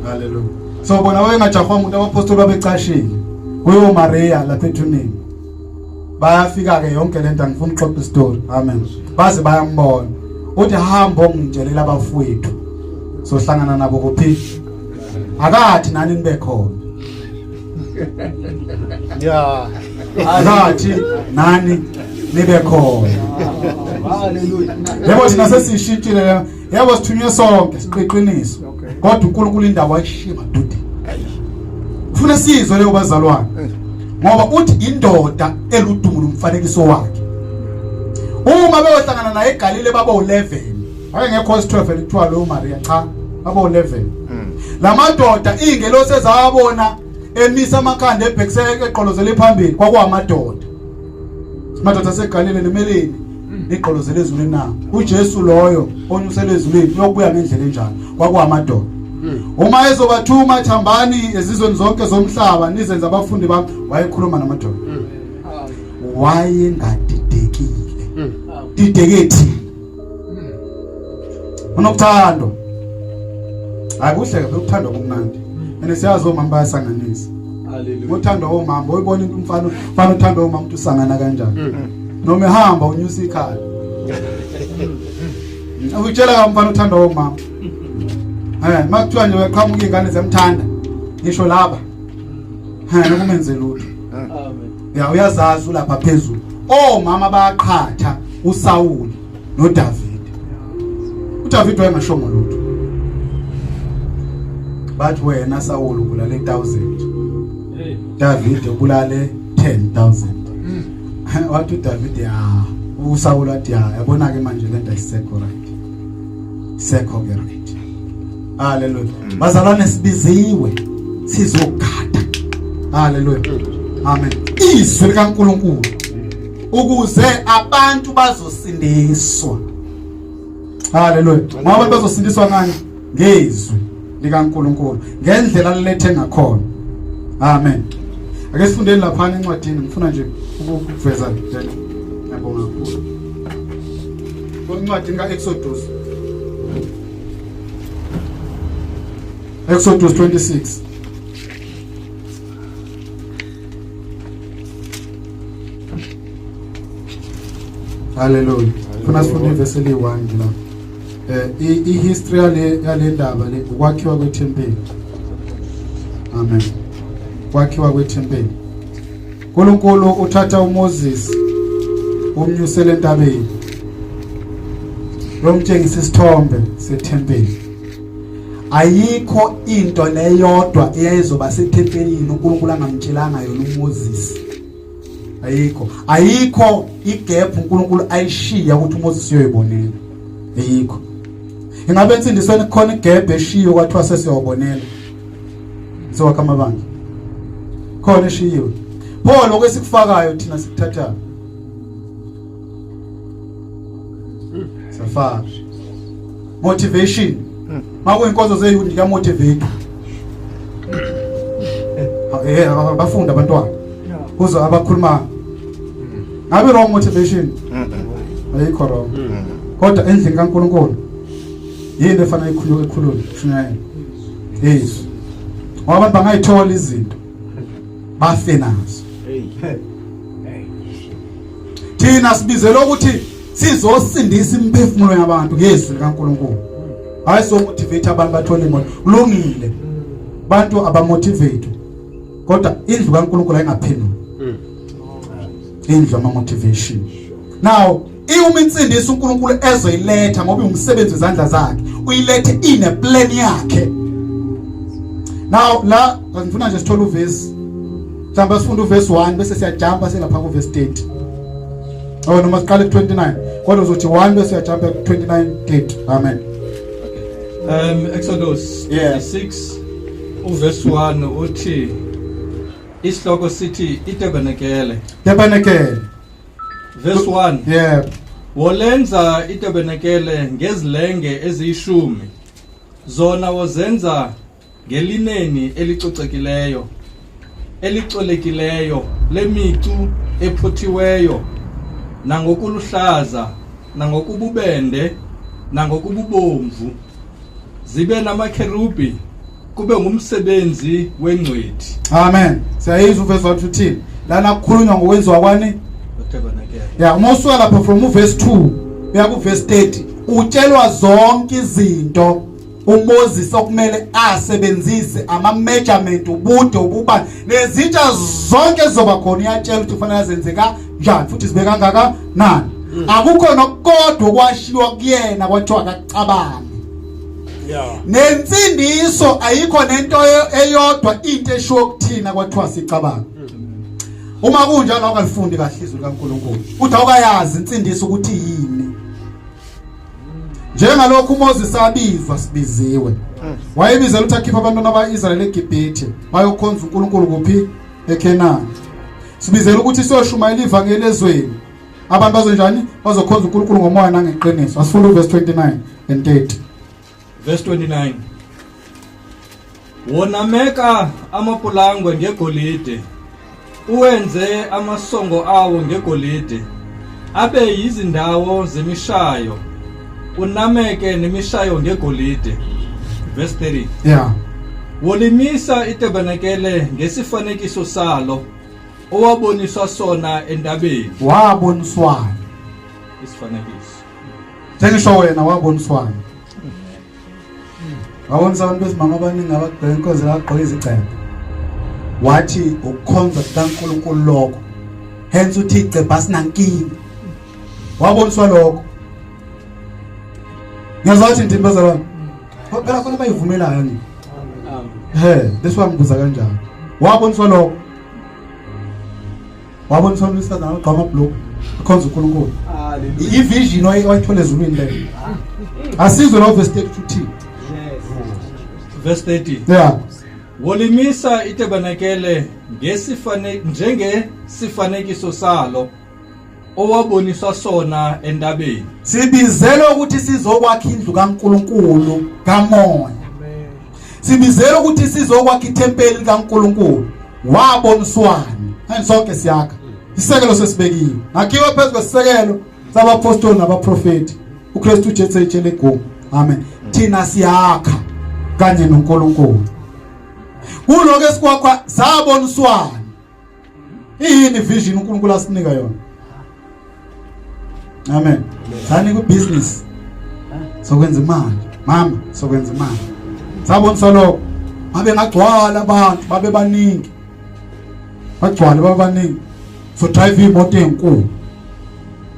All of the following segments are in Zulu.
Hallelujah. So bona wayengajaha umuntu abapostoli babecashile kuyo Maria lapha ethuneni bayafika ke yonke lento angifuni ukuxoxa istory amen baze bayambona uthi hamba ongitshelela abafowethu so hlangana nabo kuphi akathi nani nibe khona Yeah. akathi nani nibe khona Hallelujah. yebo thina sesishintshile yebo sithunywe sonke siqiniso kodwa uNkulunkulu indaba ayishiya madude ufuna sizwe leyo bazalwane ngoba uthi indoda eludumo lumfanekiso wakhe uma beyohlangana naye eGalile babo 11 ayengekho 12 ekuthiwa lo Maria cha babo 11 lamadoda ingelosi ezawabona emisa amakhanda ebhekiseke eqolozele phambili kwakuwamadoda madoda aseGalile nemeleni eqolozele ezulwini na uJesu loyo onyusele ezulwini yokubuya ngendlela enjalo kwakuwamadoda uma ezobathuma thambani ezizweni zonke zomhlaba nizenza abafundi bami wayekhuluma namadoda wayengadidekile didekethi unokuthando akuhle ke ukuthanda kumnandi mina siyazi omama bayasanganisa Hallelujah. uthando omama uyibona into umfana uthando omama umuntu usangana kanjani noma ehamba unyusa ikhala ukutshela kamfana uthando omama makuthiwa nje weqhamuka ingane zemthanda ngisho laba nokumenze lutho ya uyazazi ulapha phezulu omama bayaqhatha uSawuli noDavid uDavid wayengashomo lutho bathi wena Sawuli ubulale 1000 David ubulale 10,000 wathi uDavid ya uSawuli wathi yabona ke manje lento ayisekho right sekho ke right. Hallelujah. Bazalwane sibiziwe sizogada. Hallelujah. Amen. Izwi likaNkulunkulu ukuze abantu bazosindiswa. Hallelujah. Ngoba abantu bazosindiswa ngani? Ngezwi likaNkulunkulu. Ngendlela lilethe ngakhona. Amen. Ake sifundeni lapha encwadini ngifuna nje ukuveza njalo. Ngiyabonga kakhulu. Incwadi kaExodus Exodus 26. Hallelujah. Funa sifunde verse li-1 la. I-history yale ndaba le ukwakhiwa kwethempeli. Amen. Kwakhiwa kwethempeli. uNkulunkulu uthatha uMoses umnyusele entabeni. Lomtshengisa isithombe sethempeli. Ayikho into leyodwa eyayizoba sethempelini uNkulunkulu angamtshelanga yona uMoses. Ayikho igap uNkulunkulu ayishiya ukuthi uMoses uyoyibonela. Ayikho. Ingabe insindisweni khona igap eshiyo kwathiwa sesiyobonela. Sowakha amabandla. Khona eshiyo. Pho lokho esikufakayo thina sikuthatha. Safari. Motivation. Makuyinkonzo zeyundi ka motivate. Bafunda abantwana. Kuzo abakhuluma. Ngabe wrong motivation. Ayikho wrong. Kodwa endlini kaNkulunkulu yini efanele ikhulunywe shinayo. Yes. Abantu bangayithola izinto. Bafe nazo. Thina sibizelwe ukuthi sizosindisa imphefumulo yabantu ngezwi likaNkulunkulu. Hayi so motivate abantu bathole imoto. Kulungile. Abantu abamotivate. Kodwa indlu kaNkulunkulu ayingaphendula. Indlu ama motivation. Now, uma insindisa uNkulunkulu ezoyiletha ngoba umsebenzi wezandla zakhe, uyilethe ine plan yakhe. Now, la ngifuna nje sithola uverse. Mhlawumbe sifunda uverse 1 bese siyajumpa selapha ku verse 30. Oh noma siqale ku 29. Kodwa uzothi 1 bese siyajumpa ku 29:30. Amen. Exodus 26 uverse 1 uthi isihloko sithi itabernacle. Tabernacle. Verse 1. Yeah. Wolenza itabernacle ngezilenge eziyishumi. Zona wozenza ngelineni elicocekileyo, elicolekileyo, lemicu ephothiweyo, nangokuluhlaza, nangokububende, nangokububomvu. Zibe namakherubi kube ngumsebenzi wengcwethi. Amen. Siyayizwa uverse 1 to 10. Lana kukhulunywa ngokwenziwa kwani? Utabernacle. Yeah, uma usuka lapha from verse 2 uya ku verse 30 utshelwa zonke izinto uMoses okumele asebenzise ama-measurement ubude ububa nezitsha zonke ezizoba khona iyatshela ukuthi kufanele azenzeka njani futhi zibe kangaka nani. Akukho nokukodwa okwashiwa kuyena kwathiwa akacabange. Nensindiso ayikho nento eyodwa into eshiwo kuthina kwathiwa sicabanga. Uma kunjalo awukalifundi kahle izwi likaNkulunkulu uthi awukayazi insindiso ukuthi yini. Njengalokhu uMoses abizwa sibiziwe. Wayebizela ukuthi akhipha abantwana bakaIsrayeli eGibhithe bayokhonza uNkulunkulu kuphi? eKhenani. Sibizela ukuthi siyoshumayela ivangeli ezweni. Abantu bazonjani? Bazokhonza uNkulunkulu ngomoya nangeqiniso. Asifunda verse 29 and 30. Verse 29. Wonameka amapulangwe ngegolide. Uwenze amasongo awo ngegolide. Abe yizindawo zemishayo. Unameke nemishayo ngegolide. Verse 30. Yeah. Wolimisa itabernacle ngesifanekiso salo owaboniswa sona entabeni. Waboniswana. Isifanekiso. Njengisho wena waboniswana. Wabonisa abantu besimama abaningi abagqoke inkosi abagqoke izigcebo. Wathi ukukhonza kukaNkulunkulu lokho. Hence uthi igcebha sinankingi. Waboniswa lokho. Ngiyazathi into bazalwane. Phela khona bayivumelayo ni. This one ngibuza kanjani. Waboniswa lokho. Waboniswa umsifazana ogqama blue ukhonza uNkulunkulu. Hallelujah. Ivision oyithola ezulwini le. Asizwe lo verse 32. Verse 30. Yeah. Wolimisa itabernacle njengesifanekiso salo owaboniswa sona entabeni. Sibizela ukuthi sizokwakha indlu kaNkulunkulu kamoya. Sibizela ukuthi sizokwakha itempeli kaNkulunkulu. Waboniswana. Sonke siyakha. Isekelo sesibekiwe. Akhiwe phezulu kwesisekelo sabapostoli nabaprofeti. uKristu uJesu etshele go. Amen. Thina siyakha kanye noNkulunkulu. Kuloko esikwakha saboniswana. Yini vision uNkulunkulu asinika yona? Amen. Sani ku business. Sokwenza imali. Mama, sokwenza imali. Saboniswa lokho. Babe ngagcwala abantu, babe baningi. Bagcwala babaningi. So drive imoto enkulu.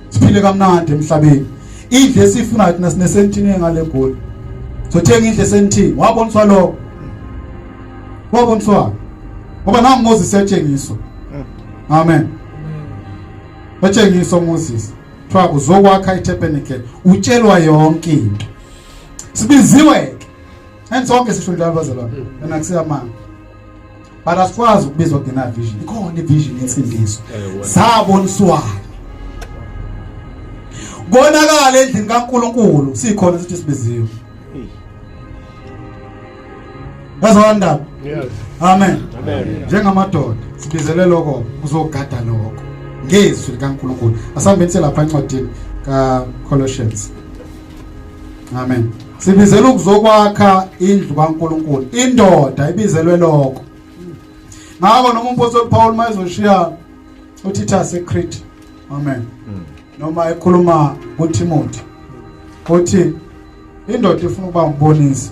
Siphile kamnandi emhlabeni. Indle esifuna thina sinesentini engale goli. So thenga indle esentini. Waboniswa lokho. Waboniswa. Ngoba nangu Moses yatshengiswa. Amen. Watshengiswa Moses. Twa uzokwakha itabernacle. Utshelwa yonke into. Sibiziwe. Ensonke sisho njalo bazalwane. Mina kusiyamanga. But asikwazi ukubizwa kungena vision. Ikhona ivision yensindiso. Saboniswana. Konakala endlini kaNkulunkulu sikhona sithi sibiziwe. Bazawanda. Yes. Amen. Amen. Njengamadoda sibizele lokho kuzogada lokho. Ngezwi likaNkulunkulu. Asambe nithe lapha encwadini kaColossians. Amen. Sibizela ukuzokwakha indlu kaNkulunkulu. Indoda ibizelwe lokho. Ngakho noma umpostoli Paul mayezoshiya uTitus eCrete. Amen. Noma ekhuluma kuTimothy. Uthi indoda ifuna ukuba umbonisi.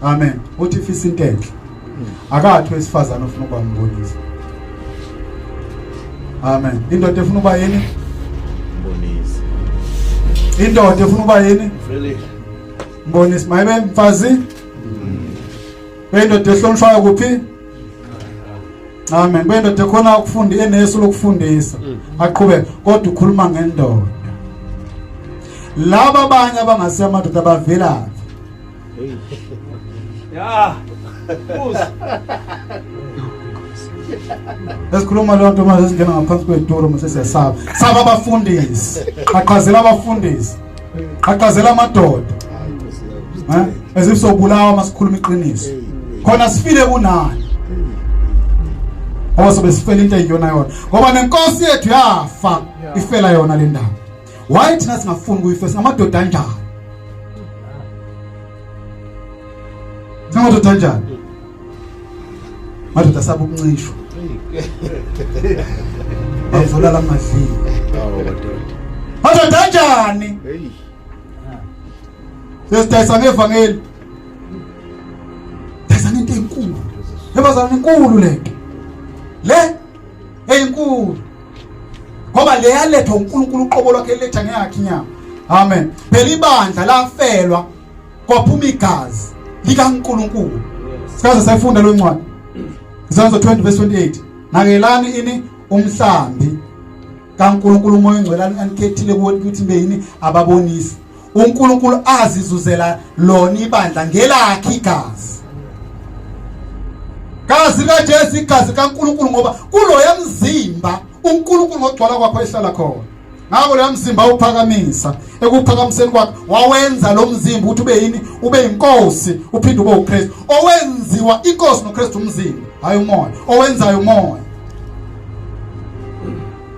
Amen. Uthi ifisa into enhle. Akathi wesifazana ufuna ukuba umbonisi. Amen. Indoda ifuna ukuba yini? Mbonisi. Indoda ifuna ukuba yini? Really? Mbonisi. Mayibe mfazi? Indoda ehlonishwayo kuphi? Amen. Indoda ekhona ukufunda enesu lokufundisa. Aqhubeke kodwa ukhuluma ngendoda. Laba abanye abangasiya amadoda abavela. Yeah. Esikhuluma lo nto manje singena ngaphansi kwedoro mase siyasaba. Saba abafundisi. Aqhazela abafundisi. Aqhazela amadoda. Ezisobulawa masikhuluma iqiniso. Khona sifile kunani. Owasobe sifela into eyiyona yona. Ngoba nenkosi yethu yafa ifela yona le ndaba. Why thina singafuni kuyifesa amadoda anjani? Amadoda kanjani? Madoda asaba ukuncishwa. Bavula la madlini. Madoda kanjani? Sesidayisa ngevangeli. Dayisa into enkulu. Yabazana inkulu lento. Le eyinkulu. Ngoba le yalethwa uNkulunkulu uqobo lwakhe letha ngeyakhe inyama. Amen. Phela ibandla lafelwa kwaphuma igazi likaNkulunkulu. Sikaze sayifunda lo ncwadi. Izenzo 20:28. Nakelani ini umhlambi kaNkulunkulu umoya ongcwelani anikhethile ukuthi be yini ababonisi. uNkulunkulu azizuzela lona ibandla ngelakhe igazi. Gazi kaJesu igazi kaNkulunkulu ngoba kuloya mzimba uNkulunkulu ngogcwala kwakhe ehlala khona. Ngakho lo mzimba uphakamisa ekuphakamiseni kwakhe wawenza lo mzimba ukuthi ube yini ube inkosi uphinde ube uKristu owenziwa inkosi noKristu umzimba hayi umoya owenzayo umoya.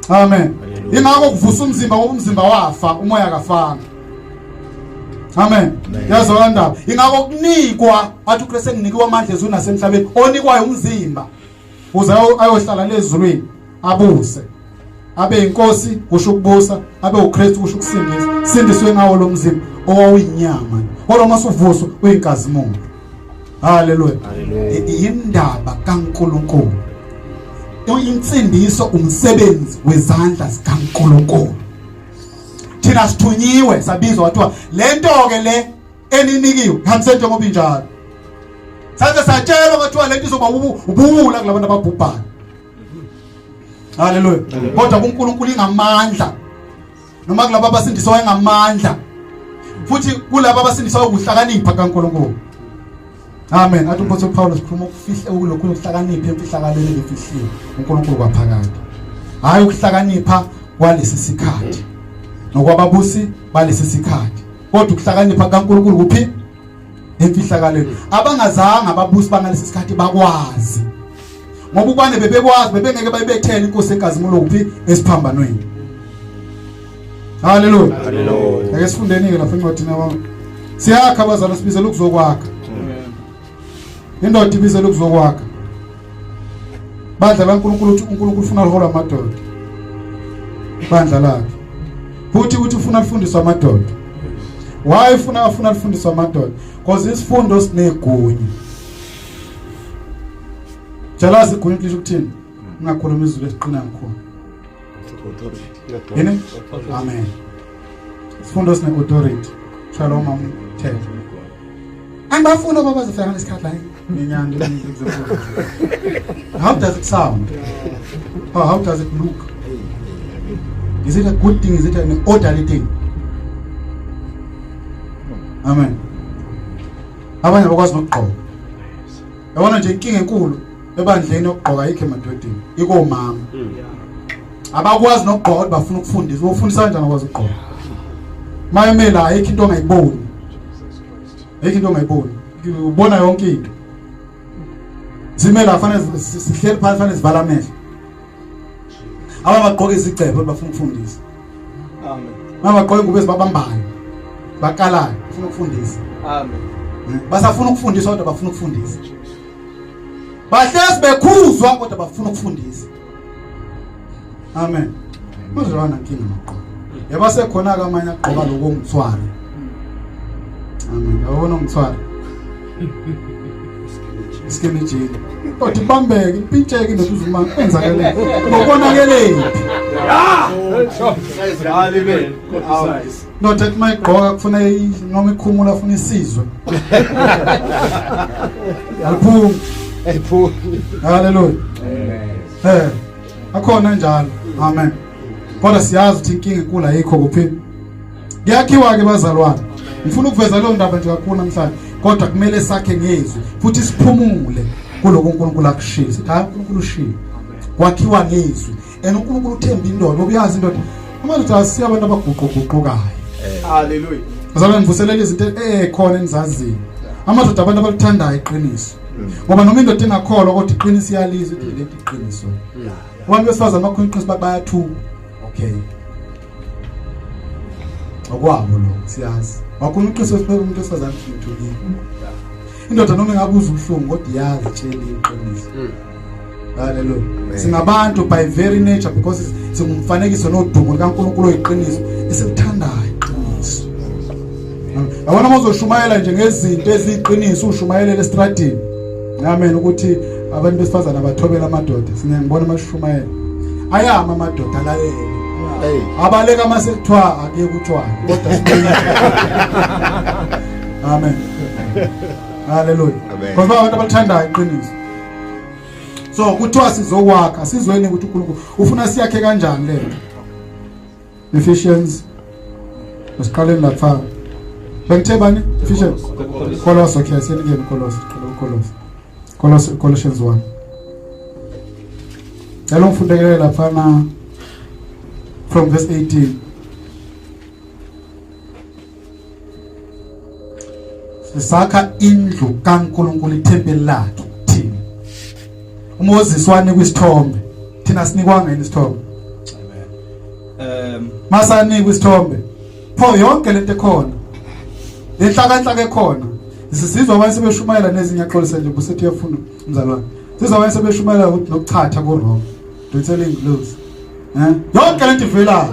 Amen. Ingakho kuvusa umzimba ngoba umzimba wafa umoya akafanga. Amen. Yazwa ndaba. Ingakho kunikwa athi uKristu enginikiwe amandla ezweni nasemhlabeni onikwayo umzimba uze ayohlala lezulwini abuse. Abe inkosi kusho ukubusa, abe uKristu kusho ukusindisa. Sindiswe ngawo lo mzimba owayinyama. Kodwa masuvuso uyinkazimulo. Haleluya. Indaba kaNkulunkulu. Insindiso umsebenzi wezandla zikaNkulunkulu. Thina sithunyiwe sabizwa wathiwa lento ke le eninikiwe hambise njengoba injalo. Saze satshelwa kwathiwa lento izoba ubuwula kulabantu ababhubhana. Haleluya. Kodwa kuNkulunkulu ingamandla. Noma kulabo abasindiswa engamandla. Futhi kulabo abasindiswa ukuhlakanipha kaNkulunkulu. Amen. Athi umphathi Paulus khuluma ukufihla ukulokhu ukuhlakanipha emfihlakalweni ngefihliwe uNkulunkulu kwaphakade. Hayi ukuhlakanipha kwalesi sikhathi. Nokwababusi balesi sikhathi. Kodwa ukuhlakanipha kaNkulunkulu kuphi? Emfihlakalweni. Abangazanga ababusi bangalesi sikhathi bakwazi. Ngoba ubane bebekwazi bebengeke bayibethele inkosi enkazimulo kuphi esiphambanweni. Haleluya. Haleluya. Ake sifundeni ke lapha encwadini yabo. Siyakha abazalwane sibizela ukuzokwakha. Indoda ibizela ukuzokwakha. Bandla laNkulunkulu uthi uNkulunkulu ufuna liholwa amadoda. Bandla lakhe. Futhi uthi ufuna lifundiswa amadoda. Why ufuna lifundiswa amadoda? Because isifundo sinegunya. Jalazi igunya lisho ukuthini? Ungakhuluma izulu esiqina kakhulu. Yini? Amen. Isifundo sine authority. Shalom amthetho. Angibafuna baba bazofika ngesikhathi la. Nginyanda ngizofuna. How does it sound? How does it look? Is it a good thing? Is it an orderly thing? Amen. Abanye bakwazi nokugqoka. Yabona nje inkinga enkulu ebandleni yokugqoka yikho emadodeni. Iko mama. Abakwazi nokugqoka bafuna ukufundisa. Ufundisa kanjani akwazi ukugqoka? Mayemela ayikho into ongayiboni. Ayikho into ongayiboni. Ubona yonke into. Zimela fanele sihleli phansi fanele sivala amehlo. Abagqoka izicephe bafuna ukufundisa. Amen. Mabagqoka ingubo ezibabambayo. Bakalayo bafuna ukufundisa. Amen. Basafuna ukufundisa kodwa bafuna ukufundisa. Bahlezi bekhuzwa kodwa bafuna ukufundisa. Amen. Muzwana nkinga maqo. Yaba sekhona ke amanye agqoka lokungithwala. Amen. Yabona ungithwala. Skemejini. Kodwa ibambeke, ipitsheke into uzuma enzakele. Ngokubonakele. Haleluya. Not at my gqoka kufuna noma ikhumula afuna isizwe. Alphu. Haleluya. Amen. Akhona njalo. Amen. Kodwa siyazi ukuthi inkinga enkulu ayikho kuphi. Ngiyakhiwa ke bazalwane. Ngifuna ukuveza lo ndaba nje kakhulu namhlanje. Kodwa kumele sakhe ngezwi futhi siphumule kuloko uNkulunkulu akushilo. Sithi hayi uNkulunkulu ushilo. Kwakhiwa ngezwi. uNkulunkulu uthemba indoda, ubuyazi indoda. Amadoda asiya abantu abaguquguqukayo. Haleluya. Bazalwane ngivuselela izinto khona enizazini. Amadoda abantu abaluthandayo iqiniso. Ngoba noma indoda engakholwa kodwa iqiniso iyalizwa ukuthi lento iqiniso. Abantu besifazana bakhona iqiniso bayathuka. Okay. Okwabo lo siyazi. Wakhona iqiniso umuntu esifazana uthulile. indoda noma ingabuza ubuhlungu kodwa iyazi tshela iqiniso. Hallelujah. Singabantu by very nature because singumfanekiso nodumo kaNkulunkulu oyiqiniso esithandayo iqiniso. Awona mozoshumayela nje ngezinto eziqiniso ushumayelele estradini. Amen ukuthi abantu besifazana bathobela amadoda. Ngiyangibona amashumayela. Ayama amadoda lalela. Abaleka masekuthiwa akuye kutshwana kodwa amen. Hallelujah. Ngoba abantu abathandayo iqiniso. So kuthiwa sizokwakha sizweni ukuthi uNkulunkulu ufuna siyakhe kanjani lento. Ephesians usiqaleni lapha. Bengithe bani? Ephesians. Colossians okay seningene Colossians 1. Yalo mfundekele lapha na from verse 18. Sisakha indlu kaNkulunkulu ithempeli lakhe thina. uMoses wanikwa isithombe thina sinikwa ngene isithombe. Masanikwa isithombe pho yonke lento ekhona lenhlaka ekhona sizizwa abantu sebeshumayela nezinyaxolisa nje busethi uyafuna umzalwane sizizwa abantu sebeshumayela ukuthi nokuchatha koRoma don't tell him close yonke lento ivela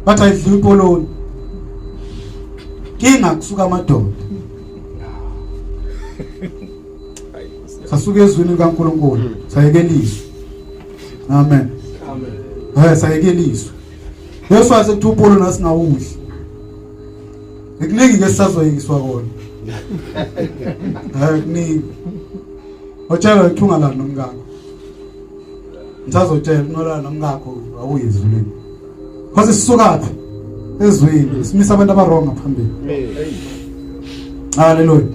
bathi ayidli ipoloni kinga kusuka amadoda sasuke ezweni kaNkulunkulu sayekeliswa. Amen. Sayekeliswa Yesu wasekuthi upolo nasingawudli ekuningi ke sisazoyikiswa kona kuningi otshela uthunga la nomngakho ngisazotshela unolana nomngakho awuyizulini because sisukaphi ezweni simisa abantu abaronga phambili. Hallelujah.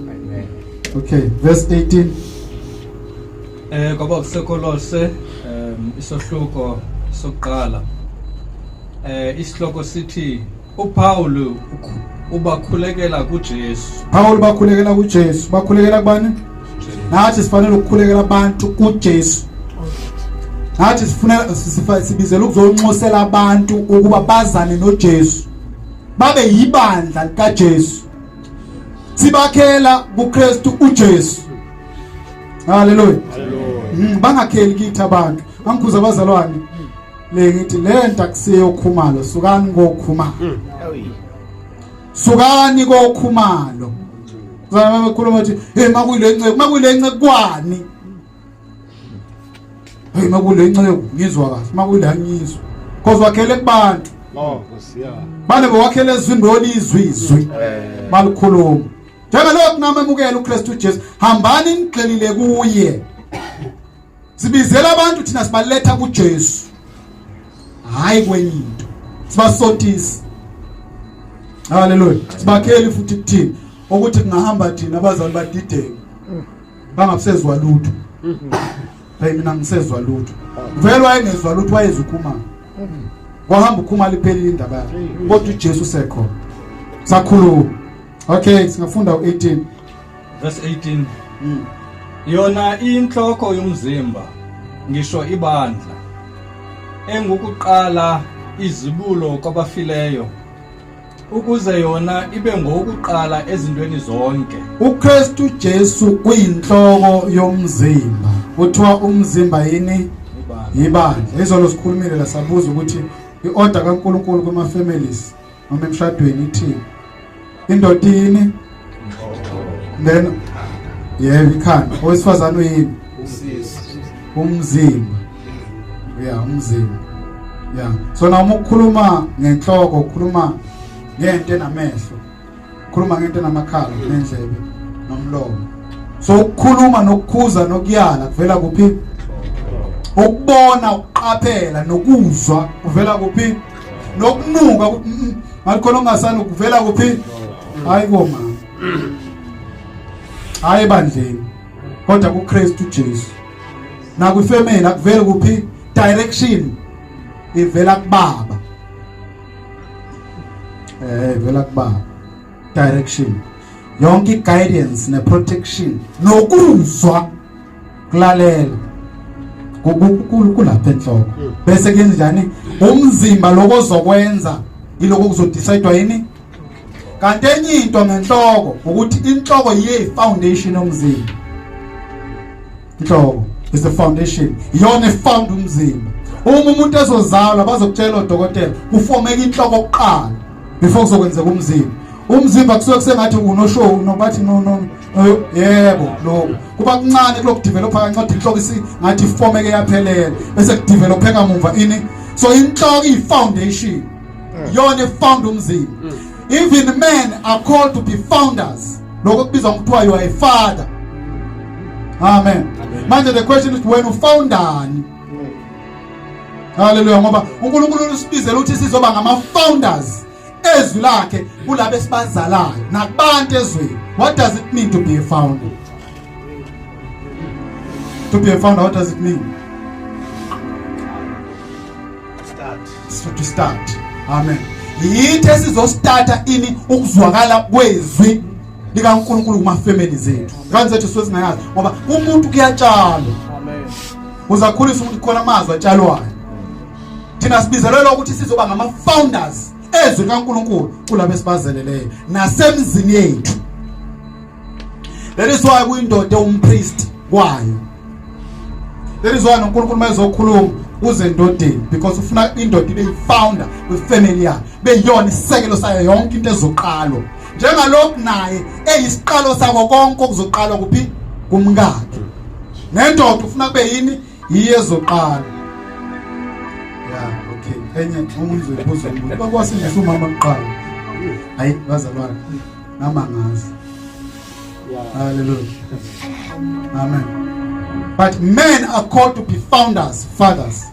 Okay, verse 18. Ngoba kusekolose isohluko sokuqala isihloko sithi uPaul ubakhulekela kuJesu. Paul bakhulekela kuJesu. Bakhulekela kubani? Nathi sifanele ukukhulekela abantu kuJesu. Nathi sibizela ukuzonxusela abantu ukuba bazane noJesu. Babe yibandla likaJesu. Sibakhela kuKristu uJesu. Hallelujah. Bangakheli kithi abantu. Angikhuza abazalwane. Le ngithi lento akusiyo khumalo, sukani ngokhumalo. Sukani ngokhumalo. Zama bekhuluma ukuthi hey makuyile nceke kwani. Hey makuyile nceke ngizwa kahle, makuyile angizwa. Because wakhele kubantu. Bale bewakhele ezwini olizwi. Malikhuluma. Njengalokho namemukela uKristu uJesu, hambani nixelile kuye. Sibizela abantu thina sibaletha kuJesu. Hayi kwenye into. Sibasontisi. Hallelujah. Sibakheli futhi kuthini ukuthi kungahamba thina abazali badideke. Bangasezwa lutho. Hayi mina ngisezwa lutho. Vele wayengezwa lutho wayezukhumala. Wahamba ukhumala iphelile indaba yakhe. Kodwa uJesu usekhona. Sakhuluma. Okay, singafunda u18 verse 18. Yona inhloko yomzimba ngisho ibandla engukuqala izibulo kwabafileyo ukuze yona ibe ngokuqala ezintweni zonke. uKristu Jesu uyinhloko yomzimba. Kuthiwa umzimba yini? Ibandla. Izolo sikhulumile la sabuza ukuthi iorder kaNkulunkulu kuma families noma emshadweni ithini. Indoda yini? Then ikhanda. Owesifazane uyini? Umzimba. Umzimba. So na ukukhuluma ngenhloko, ukhuluma ngento enamehlo. Ukhuluma ngento enamakhala, nendlebe, nomlomo. So ukukhuluma nokukhuza nokuyala kuvela kuphi? Ukubona, ukuqaphela nokuzwa kuvela kuphi? Nokunuka ngalikhona ongasani kuvela kuphi? Hayi koma. Hayi bandleni. Kodwa kuKristu Jesu. Na kwifamily akuvela kuphi? Direction ivela kuBaba. Ivela kuBaba. Direction. Yonke guidance ne protection nokuzwa kulalela. Kulapha enhloko. Bese kenze njani? Umzimba lokho ozokwenza iloko kuzodecidewa yini? kanti enye into ngenhloko ukuthi inhloko yiye foundation yomzimba. Inhloko is the foundation, iyona efound umzimba. Uma umuntu ezozalwa bazokutshela udokotela ufomeka inhloko oqala before kuzokwenzeka umzimba. Umzimba kusuke kusengathi unoshow nobathi no yebo lo kuba kuncane kuloku developa kancane inhloko ngathi ifomeke yaphelela bese kudevelopa kamuva ini. So inhloko i foundation yona found umzimba. Even men are called to be founders. Lokho kubizwa ngokuthiwa you are a father. Amen. Manje the question is when ufoundani? Hallelujah. Ngoba uNkulunkulu usibizela ukuthi sizoba ngama founders ezwi lakhe kulabo esibazalayo nakubantu ezweni. What does it mean to be a founder? To be a founder, what does it mean? To start. Amen. Yithi esizostarta ini ukuzwakala kwezwi likaNkulunkulu kuma families ethu. Kanti zethu sizingayazi ngoba umuntu kuyatshalwa. Amen. Uzakhulisa ukuthi khona amazwi atshalwayo. Thina sibizelelwa ukuthi sizoba ngama founders ezwi likaNkulunkulu kulabo esibazeleleyo nasemzini yethu. That is why kuyindoda umpriest kwayo. That is why uNkulunkulu mayezokhuluma uze endodeni because ufuna indoda ibe founder kwefamily yakhe beyona isekelo sayo yonke into ezoqalwa njengalokhu naye eyisiqalo sako konke okuzoqalwa kuphi kumkakhe nendoda ufuna kube yini iyezoqala. Yeah, okay. Enye umuntu uzobuza ukuthi bakwasindisa umama kuqala hayi bazalwane namangazi. Hallelujah. Amen. But men are called to be founders, fathers.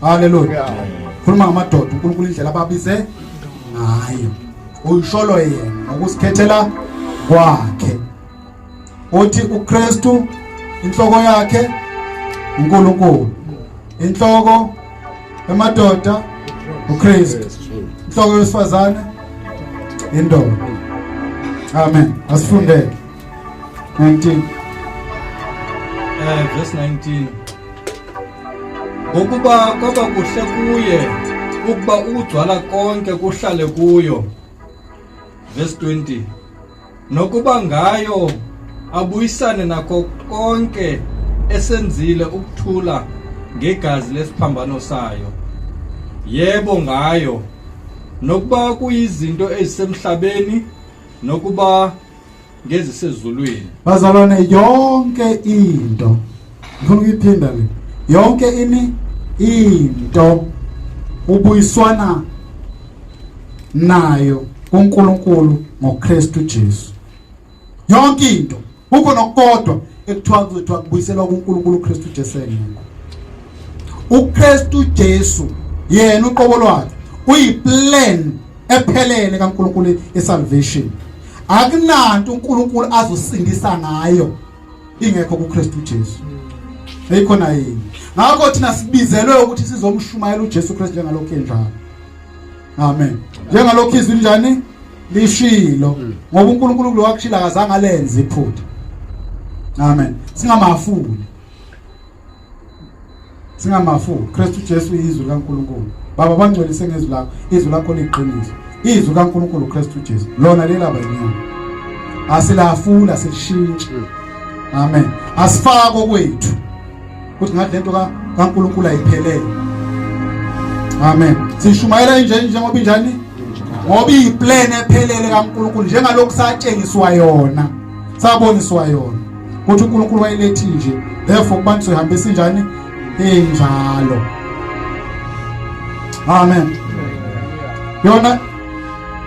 Hallelujah. Khuluma ngamadoda uNkulunkulu indlela ababize ngayo. Uyisholo yena ukusikhethela kwakhe. Uthi uKristu inhloko yakhe uNkulunkulu. Inhloko emadoda uKristu. Inhloko yesifazane indoda. Amen. Asifunde 19 verse 19. Ngokuba kwaba kuhle kuye ukuba ukugcwala konke kuhlale kuyo. Verse 20. Nokuba ngayo abuyisane nakho konke esenzile ukuthula ngegazi lesiphambano sayo. Yebo ngayo. Nokuba kuyizinto ezisemhlabeni nokuba ngezisezulwini. Bazalwane yonke into. Ngifuna ukuyiphinda le. Yonke into ubuyiswana nayo kuNkulunkulu ngoKristu Jesu. Yonke into ukho nokodwa ekuthiwa kubuyiselwa kuNkulunkulu uKristu Jesu engekho. uKristu Jesu yena uqobo lwakhe uyiplan ephelele kaNkulunkulu esalvation. Akunanto uNkulunkulu azosindisa ngayo ingekho kuKristu Jesu. Eyikhona yini. Ngakho thina sibizelwe ukuthi sizomshumayela uJesu Kristu njengalokho enjalo. Amen. Njengalokho izwi njani lishilo ngoba uNkulunkulu lo wakushila akazange alenze iphutha. Amen. Singamafuli. Kristu Jesu izwi kaNkulunkulu. Baba bangcwelise ngezwi lakho. Izwi lakho liqiniso. Izwi kaNkulunkulu uKristu Jesu. Lona lelaba inyama. Asilafula silishintshe. Amen. Asifako kwethu. Kuthi ngathi lento kaNkulunkulu ayiphelele. Amen. Sishumayela njengoba injani? Ngoba iplan ephelele kaNkulunkulu njengalokho satshengiswa yona. Saboniswa yona. Kuthi uNkulunkulu wayilethi nje. Therefore kubantu sihambisa injani? Enjalo. Amen.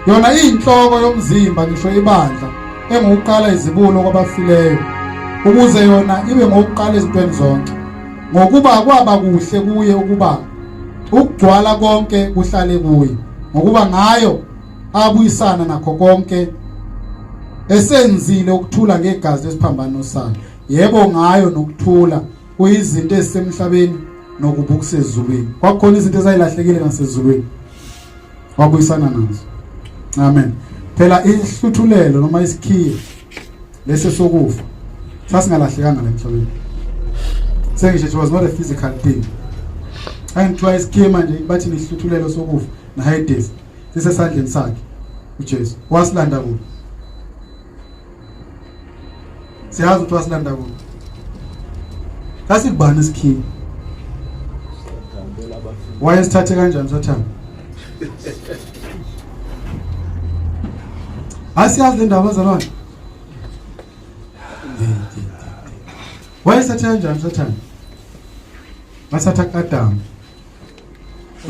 Yona inhloko yomzimba ngisho ibandla engokuqala izibulo kwabafileyo ukuze yona ibe ngokuqala ezintweni zonke. Ngokuba kwaba kuhle kuye ukuba ukugcwala konke kuhlale kuye. Ngokuba ngayo abuyisana nakho konke esenzile ukuthula ngegazi lesiphambano sayo. Yebo ngayo nokuthula kuyizinto ezisemhlabeni nokuba kusezulwini. Kwakhona izinto ezayilahlekile nasezulwini. Wabuyisana nazo. Amen. Phela ihluthulelo noma isikhiye lese sokufa sasingalahlekanga la emhlabeni. Sengisho it was not a physical thing. Ayinthiwa isikhiye manje bathi ihluthulelo sokufa na Hades sisesandleni sakhe. uJesu wasilanda kuphi siyazi ukuthi wasilanda kuphi kasikubani isikhiye wayesithathe kanjani Sathane asiyazi le ndaba bazalwane wayesithathe kanjani Sathane wasatha kaAdamu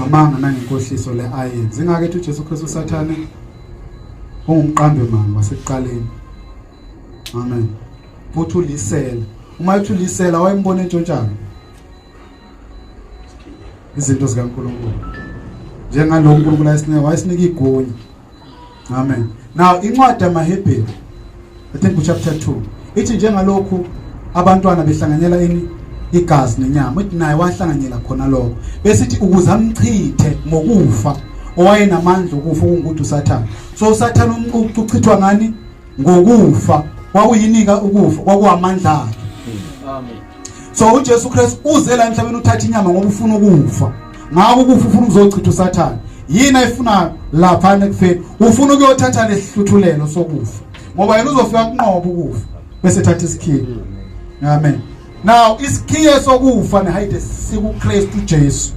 amanga nangenkohliso le ayenzi ingake ethi uJesu Kristu Sathane ungumqambe manga wasekuqaleni amen futhi ulisela uma ethi ulisela wayembona entshontshango izinto zikaNkulunkulu njengalokho uNkulunkulu ayisinika igunya amen now incwadi yamaHebheru I think chapter 2 ithi njengalokhu abantwana behlanganyela igazi nenyama ithi naye wahlanganyela khona lokho besithi ukuze amchithe ngokufa owayenamandla okufa ukuthi uSathane so uSathane uchithwa ngani ngokufa kwakuyinika ukufa kwakuamandla akhe amen so uJesu Kristu uze la emhlabeni uthatha inyama ngoba ufuna ukufa ngakho ukufa ufuna ukuzochitha uSathane yini ayifuna lapha nekufeni ufuna ukuyothatha lesihluthulelo sokufa ngoba yena uzofika kunqoba ukufa bese thatha isikhiye amen now isikhiye sokufa nehayide sikuKristu Jesu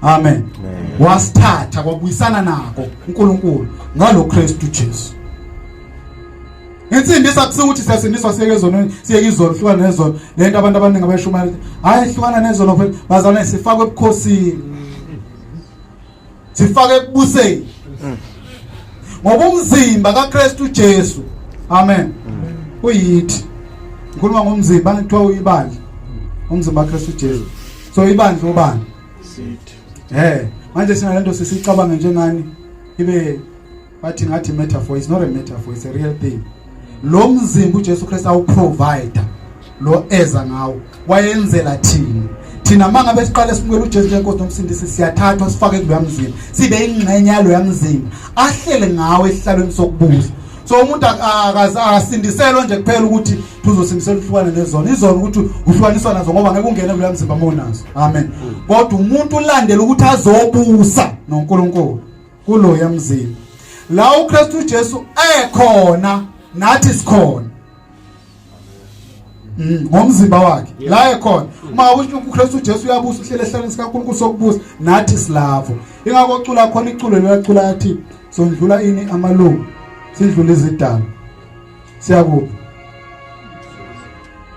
amen wasithatha kwabuyisana nako uNkulunkulu ngalo Kristu Jesu insindisa kusukuthi siyasindiswa siyeke izono hlukana nezono lento abantu abaningi abayishuma hayi hlukana nezono phela bazalwane sifakwe ebukhosini sifake ekubuseni ngoba umzimba kaKristu Jesu amen uyithi ngikhuluma ngomzimba ngithiwa uyibandla umzimba kaKristu Jesu so ibandla ubani manje sina lento sisicabange njengani ibe bathi ngathi metaphor is not a metaphor it's a real thing lo mzimba uJesu Kristu awu provider lo eza ngawo wayenzela thina mangabe siqale simukela uJesu njengenkosi nomsindisi siyathathwa sifake kulo yamzimba sibe ingxenye yalo yamzimba ahlele ngawo esihlalweni sokubuza so umuntu akasindiselwe nje kuphela ukuthi tuzosindisela uhlukane nezono izono ukuthi uhlukaniswa nazo ngoba ngeke ungene kulo yamzimba monazo amen kodwa umuntu ulandela ukuthi azobusa noNkulunkulu kulo yamzimba la uKristu Jesu ekhona nathi sikhona ngomzimba wakhe la ekhona uma uKristu Jesu uyabusa uhlele esihlalweni sikaNkulunkulu sokubusa nathi silapho ingakho ucula khona iculo leyacula yathi sondlula ini amalungu sidlula izidalo siyakuphi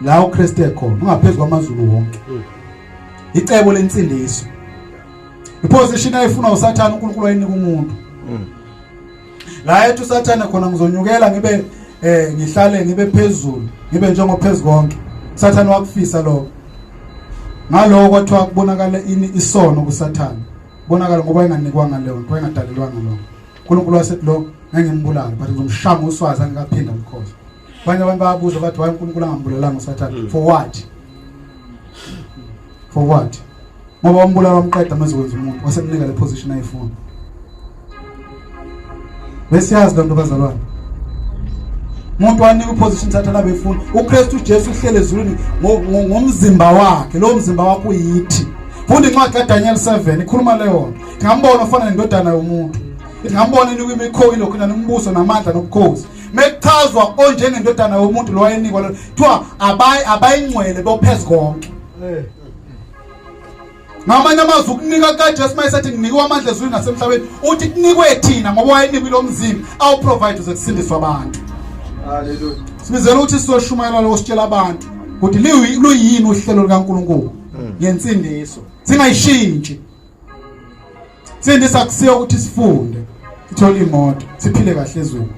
la uKristu ekhona ungaphezulu kwamazulu wonke icebo lensindiso iposition ayifuna uSathane uNkulunkulu ayinika umuntu la ethu uSathane khona ngizonyukela ngibe ngihlale ngibe phezulu ngibe njengophezulu konke uSathane wakufisa lokho ngaloko kwathiwa kubonakala isono kuSathane bonakala ngoba enganikwanga leyo nto engadalelwanga lokho uNkulunkulu wasethi lo ngimbulala but ngizomshanga uswazi angikaphinda ukhoza abanye abantu bayabuza bathi waye uNkulunkulu angambulelanga uSathane for what ngoba umbulala wamqeda amazokwenza umuntu wasemnika le position ayifuna besiyazi lo nto bazalwane umuntu wanika uposition Sathane abefuna uKristu Jesu uhlele ezulwini ngomzimba wakhe lo mzimba wakhe uyithi funda incwadi kaDaniel 7 ikhuluma leyo ngambona ufana nendodana yomuntu ngambona inikimikho ilokho nombuso namandla nobukhosi mekuchazwa onjengendodana yomuntu lo wayenikwa kuthiwa abayingcwele bophezulu konke ngamanye amazwi ukunika kaJesu mayesethi nginikwa amandla ezulwini nasemhlabeni uthi kunikwe thina ngoba wayenikwa lo mzimba awu provide ukusindiswa abantu haleluya sibizela ukuthi sisoshumayela lo sitshela abantu ukuthi luyini uhlelo likaNkulunkulu ngensindiso singayishintshi sindisa kusiya ukuthi sifunde sithole imoto siphile kahle ezweni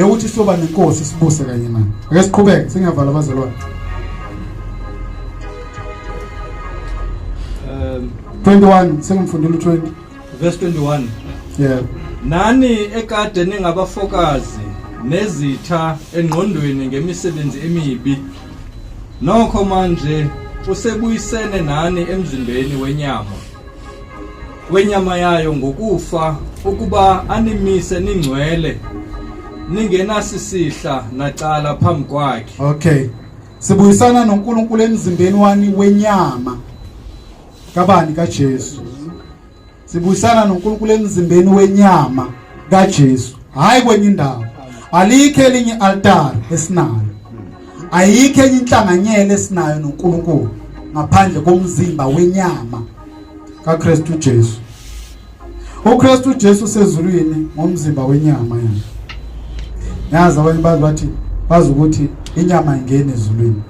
ukuthi soba nenkosi sibuse kanye nayo ake siqhubeke singavala abazalwane 21 sengimfundile u20 verse 21 yeah nani ekade ningabafokazi nezitha engqondweni ngemisebenzi emibi nokho manje usebuyisene nani emzimbeni wenyama yayo ngokufa ukuba animise ningcwele ningenasisihla nacala phambi kwakhe okay sibuyisana noNkulunkulu emzimbeni wani wenyama kabani kaJesu sibuyisana noNkulunkulu emzimbeni wenyama kaJesu, hayi kwenye indawo. Alikho elinye altar esinayo, ayikho enye inhlanganyelo esinayo noNkulunkulu ngaphandle komzimba wenyama kaKristu Jesu. uKristu Jesu sezulwini ngomzimba wenyama yena. Yazi abanye bazi ukuthi inyama ingene ezulwini.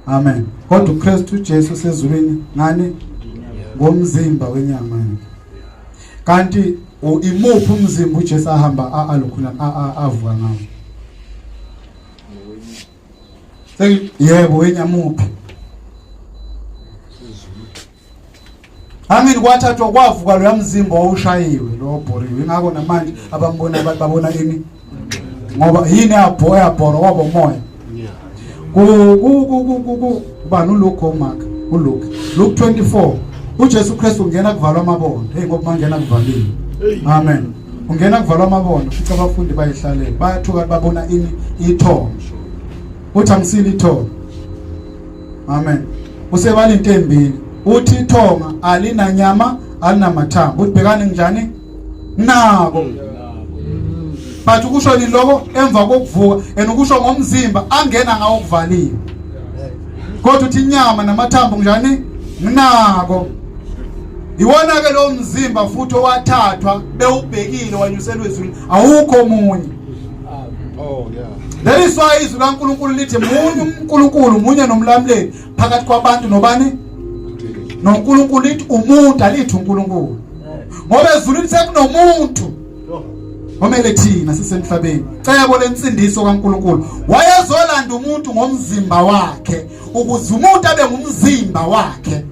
Amen. Kodwa uKristu Jesu sezulwini ngani? Ngomzimba wenyama yena. Kanti imuphi umzimba uJesu ahamba alokhuna avuka ngawo? Yebo, wenyama uphi? Amen. Kwathathwa kwavuka lo mzimba owushayiwe lo obhoriwe. Ingakho namanje abambona babona ini? Ngoba yini yabhoya kwaba umoya. Bani uLuke Mark, uLuke 24. uJesu Kristu ungena kuvalwa amabondo. Ngoba mangena kuvalile. Amen. Ungena kuvalwa amabondo, futhi abafundi bayihlalela. Bayathuka babona ini? Ithonga. Uthi angisile ithonga. Amen. Usebala into embili. Uthi ithonga alinanyama, alinamathambo. Uthi bekani njani? Nako. But ukusho liloko emva kokuvuka enokusho ngomzimba angena ngawo kuvaliwe. Kodwa uthi inyama namathambo njani? Nako. Iwona ke lo mzimba futhi owathathwa bewubhekile wanyuselwe ezulwini, awukho omunye. Oh yeah. That is why izwi laNkulunkulu lithi munye uNkulunkulu munye nomlamleli phakathi kwabantu nobani? noNkulunkulu. Lithi umuntu, alithi uNkulunkulu. Ngoba ezulwini sekunomuntu omele thina sisemhlabeni. Cebo lensindiso kaNkulunkulu wayezolanda umuntu ngomzimba wakhe ukuze umuntu abe ngumzimba wakhe.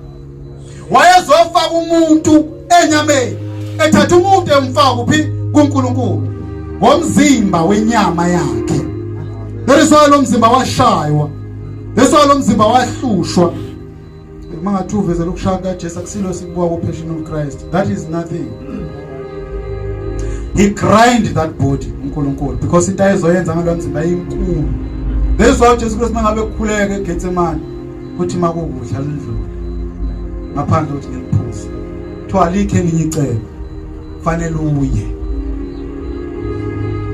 Wayezofaka umuntu enyameni, ethatha umuntu emfaka kuphi? kuNkulunkulu ngomzimba wenyama yakhe. Leso lo mzimba washaywa, leso lo mzimba wahlushwa. Mangathu uveze lokushaya kaJesu akusilo sikubuka ku Passion of Christ. That is nothing. He grind that body uNkulunkulu because into ayezoyenza ngalo mzimba inkulu. That's why uJesu Kristu mangabe kukhuleka eGetsemane uthi makukudla lindlu ngaphandle uthi ngiliphuza. Kuthiwa alikho elinye icebo, fanele uye.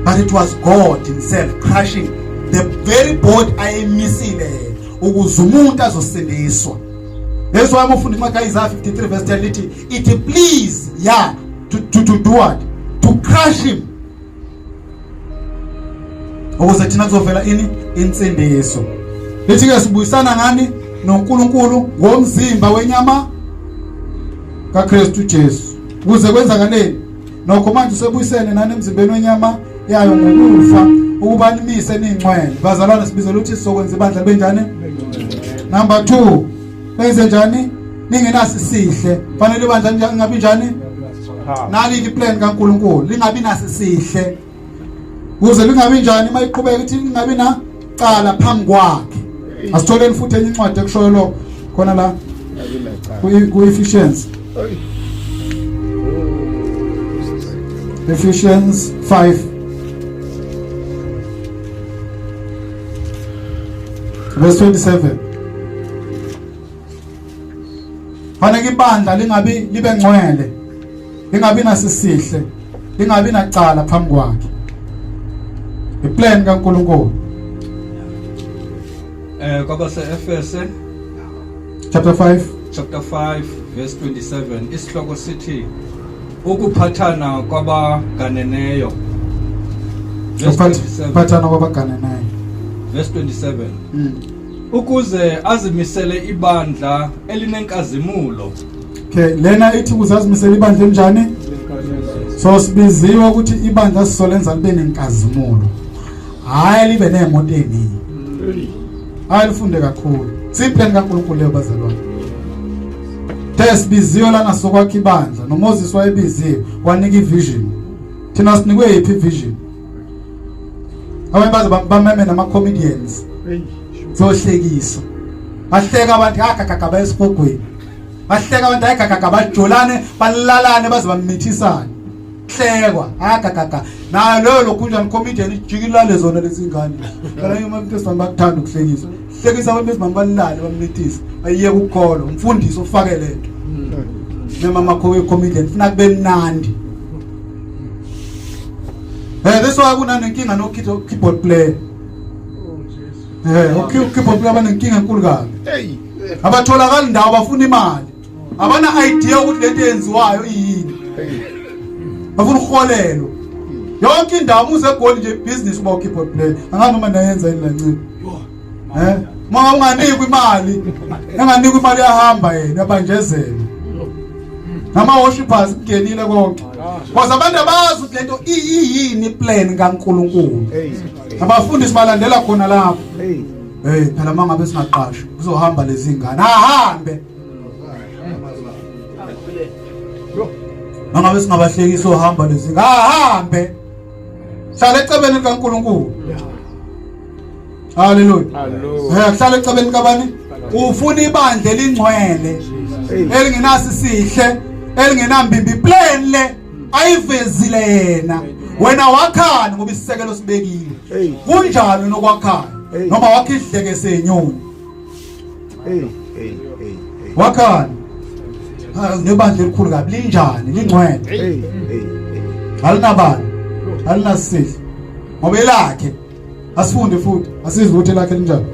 But it was God himself crushing the very body ayemisile ukuze umuntu azosindiswa. That's why umfundi Isaiah 53 verse 10 lithi it please to do what? To crush him. Ukuze thina kuzovela ini? Insindiso. Lithi ke sibuyisana ngani? noNkulunkulu ngomzimba wenyama kaKristu Jesu. Ukuze kwenzakaleni? Nokho manje usebuyisene nani emzimbeni wenyama yayo ngokufa ukuba nimise ningcwele. Bazalwane sibizela ukuthi sizokwenza ibandla benjani? Number 2. Benze njani? Ningenaso isihle. Fanele ibandla lingabi njani? Nali iplan kaNkulunkulu lingabi naso isihle. Ukuze lingabi njani mayiqhubeka ukuthi lingabi na cala phambi kwakhe. Asitholeni futhi enye incwadi ekushoyo lo khona la ku Ephesians. Ephesians 5 verse 27. Fanele ibandla lingabi libe ngcwele, lingabi nasisihle, lingabi nacala phambi kwakhe. Iplan kaNkulunkulu. Kwabase Efese chapter 5 verse 27 isihloko sithi ukuphathana kwabaganeneyo. Ukuphathana kwabaganeneyo. Verse 27. Ukuze azimisele ibandla elinenkazimulo. Okay, lena ithi ukuze azimisele ibandla enjani? So sibiziwe ukuthi ibandla sisolenza libe nenkazimulo. Hayi libe nemoto eningi. Alifunde kakhulu. Simplen kaNkulunkulu leyo bazalwane. Sibiziwe lana sokwakha ibandla. noMoses wayebiziwe wanika ivision. Thina sinikwe yiphi vision? Abantu bameme nama comedians. Zohlekisa. Bahleka abantu akakaka esifogweni. Bahleka abantu akakaka bajolane balalane baze bammithisana. Hlekwa akakaka. Nayo lo kunjani comedian ijikilale zona lezi ngane. Kana umuntu esibamba kuthanda ukuhlekisa. Hlekisa abantu esibambalale bamnithisa. Ayiyeke ukukholo, umfundisi ufake lento. Noma makhowe comedian funa kube mnandi. That's why kunanenkinga no keyboard player. Keyboard player abanenkinga enkulu kabi. Abatholakala indawo bafuna imali. Abana idea ukuthi lento yenziwayo yini. Bafuna ukholelo. Yonke indawo muze egoli nje business kuba keyboard player. Angani noma nayenza yini lancane. Mama unganikwa imali. Enganikwa imali yahamba yena yabanjezela. Nama worshipers kungenile konke. Because abantu abazi ukuthi lento yini plan kaNkulunkulu. Abafundisi balandela khona lapho. Phela mangabe singaqashwa kuzohamba lezi ngane. Ahambe. Mangabe singabahlekisa uhamba lezi ngane. Ahambe. Hlala ecebeni kaNkulunkulu. Hallelujah. Hlala ecebeni kabani? Ufuna ibandla elingcwele. Elingenaso isihle, elingenambimbi plan le ayivezile yena. Wena wakhani ngoba isisekelo sibekile. Kunjalo nokwakhani. Noma wakhe idleke senyoni. Wakhani. Nebandla elikhulu kabi linjani lingcwele. Alinabani. Alinasihle. Ngoba elakhe asifunde futhi asizwe ukuthi elakhe linjani.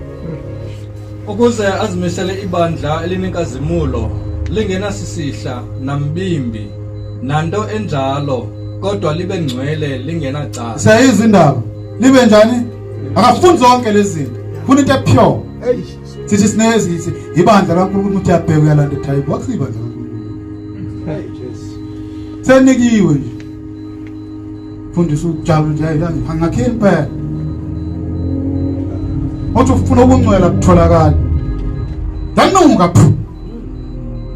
Ukuze azimisele ibandla elinenkazimulo lingenasisihla nambimbi nanto enjalo kodwa libe ngcwele lingenacala. Sayizwa indaba libe njani? Akafundi zonke lezi zinto. Funa into epure. Sithi sinezi ibandla kaNkulunkulu ukuthi uyabheka uyalanda type wakusibandla kaNkulunkulu. Senikiwe nje. Fundisa ukujabula nje angakheli phela. Othi ufuna ukungcwela kutholakala. Danuka phu.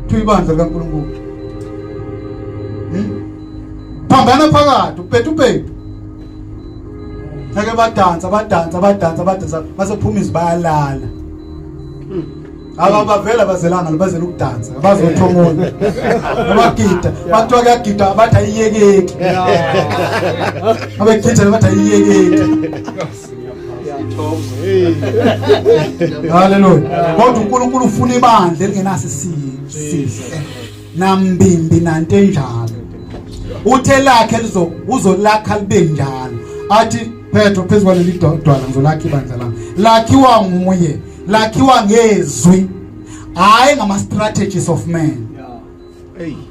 Tuyibandla kaNkulunkulu. Phambana phakathi uphethe. Ake badansa basephumisa bayalala. Abavela bazelanga libazela ukudansa abazothomona. Abagida bathiwa kuyagida abathi ayiyekeki. Abagida bathi ayiyekeki. Hallelujah. Kodwa uNkulunkulu ufuna ibandla elingenaso isihle nambimbi nanto enjalo. Uthe lakhe uzolakha libe njalo. Athi Petro phezulu kwaleli dwala ngizolakha ibandla lami. Lakhiwa nguye, lakhiwa ngezwi. Hayi ngama strategies of man.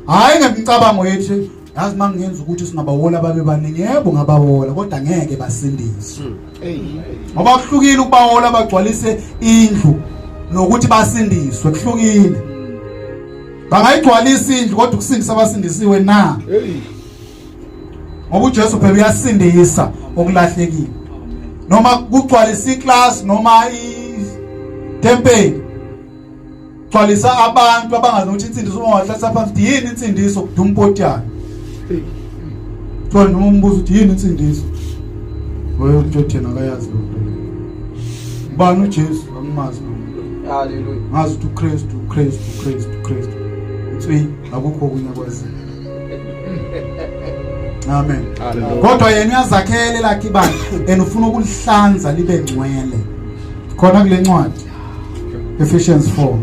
Hayi ngemicabango yethu. Yazi mangenza ukuthi singabawola babe baningi yebo ngabawola kodwa ngeke basindiswe. Ngoba kuhlukile ukubawola bagcwalise indlu nokuthi basindiswe kuhlukile. Bangayigcwalisa indlu kodwa ukusindisa abasindisiwe na. Ngoba uJesu phela uyasindisa okulahlekile. Noma kugcwalisa iclass noma itempeli. Gcwalisa abantu abangazothi insindiso uma wahlasa phansi yini insindiso kudumpotiyana. Thola noma umbuzo uthi yini insindiso. Ngoba uJothena akayazi lokho. Ubani uJesu angimazi. Hallelujah. Ngazi ukuthi uKristu. Uthi akukho okunye kwazi. Amen. Kodwa yena uyazakhela lakhe ibandla enufuna ukulihlanza libe ngcwele. Khona kule ncwadi Ephesians 4.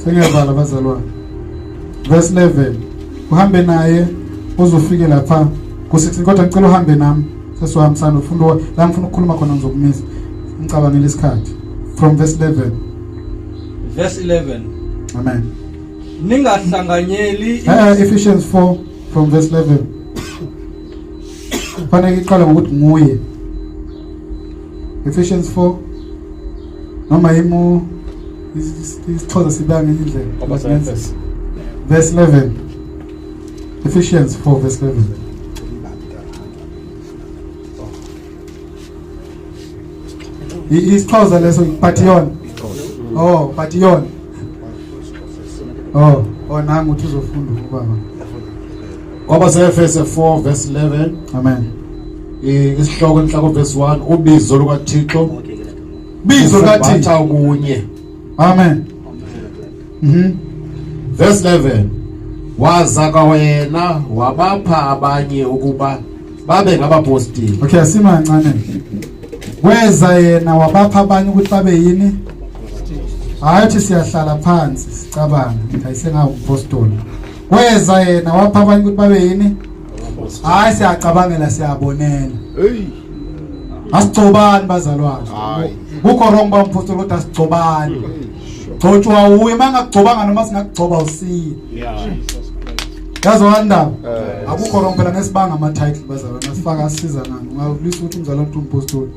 Sengevala bazalwane. Verse 11. Uhambe naye uzofike lapha ku16 kodwa ngicela uhambe nami. Sesiwahambisana ufunda la ngifuna ukukhuluma khona ngizokumisa. Ngicabangela isikhathi. From verse 11. Verse 11. Amen. Ningahlanganyeli Ephesians 4 from verse 11. Fanele iqala ngokuthi nguye. Ephesians 4 noma yimo isixhoza sibanga indlela. Verse 11. Ephesians 4 verse 11. Isixhoza leso pathion. Oh, pathion. Oh nangu uthi uzofunda ubaba. Kwaba seEfese 4 verse 11. Amen. Isihloko enhlako verse 1 ubizo lukaThixo. Bizo likaThixo batha kunye. Amen. Verse 11. Wazaka wena wabapha abanye ukuba babe ngabapostoli. Okay, asima kancane. Weza yena wabapha abanye ukuthi babe yini? Hayi siyahlala phansi sicabanga ayise ngawo apostoli. Weza yena wapha abanye ukuthi babe yini? hayi siyacabangela siyabonela Hey. asigcobani bazalwane kukho wrong bampostoli kodwa asigcobani gcotshwa uye mangagcobanga noma singagcoba usiye yazo ndaba akukho wrong phela ngesibanga ama title bazalwane asifaka asiza ngani ungawulisa ukuthi umzalwane umuntu umpostoli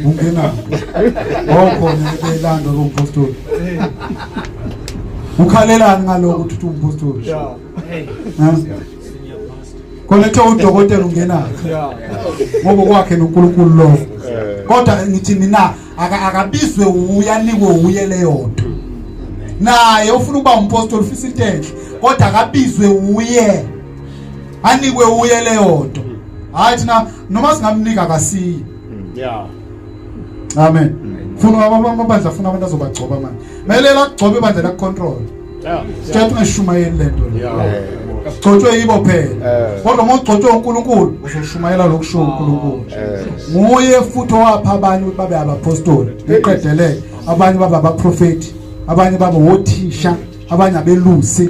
ungena okhona belando lompostoli ukhalelani ngaloko ukuthi umpostoli Kolekho udokotela ungena. Ngoba kwakhe noNkulunkulu lo. Kodwa ngithi mina akabizwe uyanikwe uye leyo nto. Naye ufuna ukuba umpostoli ufisa intenhle, kodwa akabizwe uye. Anikwe uye leyo nto. Hayi thina noma singamnika akasiyi. Yeah. Amen. Funa ababandla funa abantu azobagcoba manje. Melela ukugcoba ibandla la control. Yeah. Sithatha ngeshumayeli lento. Yeah. Gcotshwe yibo phela kodwa uma ugcotshwe uNkulunkulu uzoshumayela lokusho uNkulunkulu nguye futhi owapha abanye ukuthi babe abapostoli eqedele abanye babe abaprofeti abanye babe othisha abanye abelusi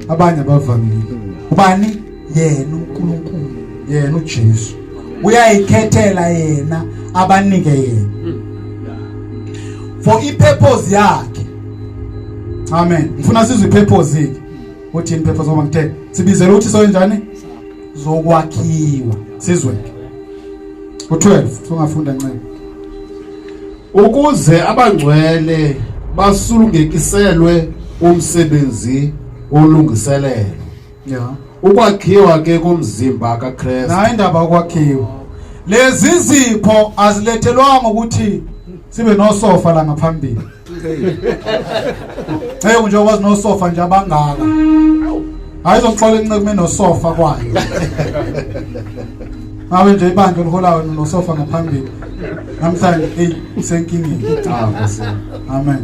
abanye abavamile ubani yena uNkulunkulu yena uJesu uyayikhethela yena abanike yena for ipurpose yakhe. Amen. Ngifuna sizwe ipurpose yakhe. Uthini purpose ngoba ngithe sibizela ukuthi so njani zokwakhiwa sizwe u12 songafunda ncane ukuze abangcwele basulungekiselwe umsebenzi olungiselelo ukwakhiwa ke komzimba kaKristu na indaba ukwakhiwa lezi zipho azilethelwanga ukuthi sibe nosofa la ngaphambili hey nje wazi nosofa nje abangaka ayizoxola inceke nosofa kwayo abe nje ibandla liholayo nosofa ngaphambili namhlanje senkingini amen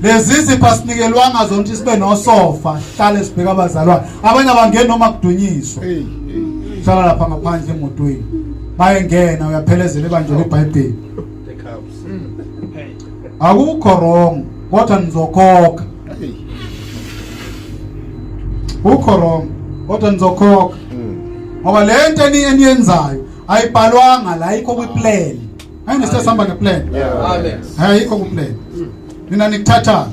lezi zipho asinikelwanga zonke ukuthi sibe nosofa hlale sibheka abazalwane abanye abangena noma kudunyiswa hlala lapha ngaphandle emotweni bayengena uyaphelezela ibandla leBhayibheli akukho wrong kodwa nizokhokha ukho wrong kodwa nizokhokha ngoba lento eniyenzayo ayibhalwanga la ayikho kwiplan ayine sihamba ngeplan amen ayikho kwiplan mina nikuthatha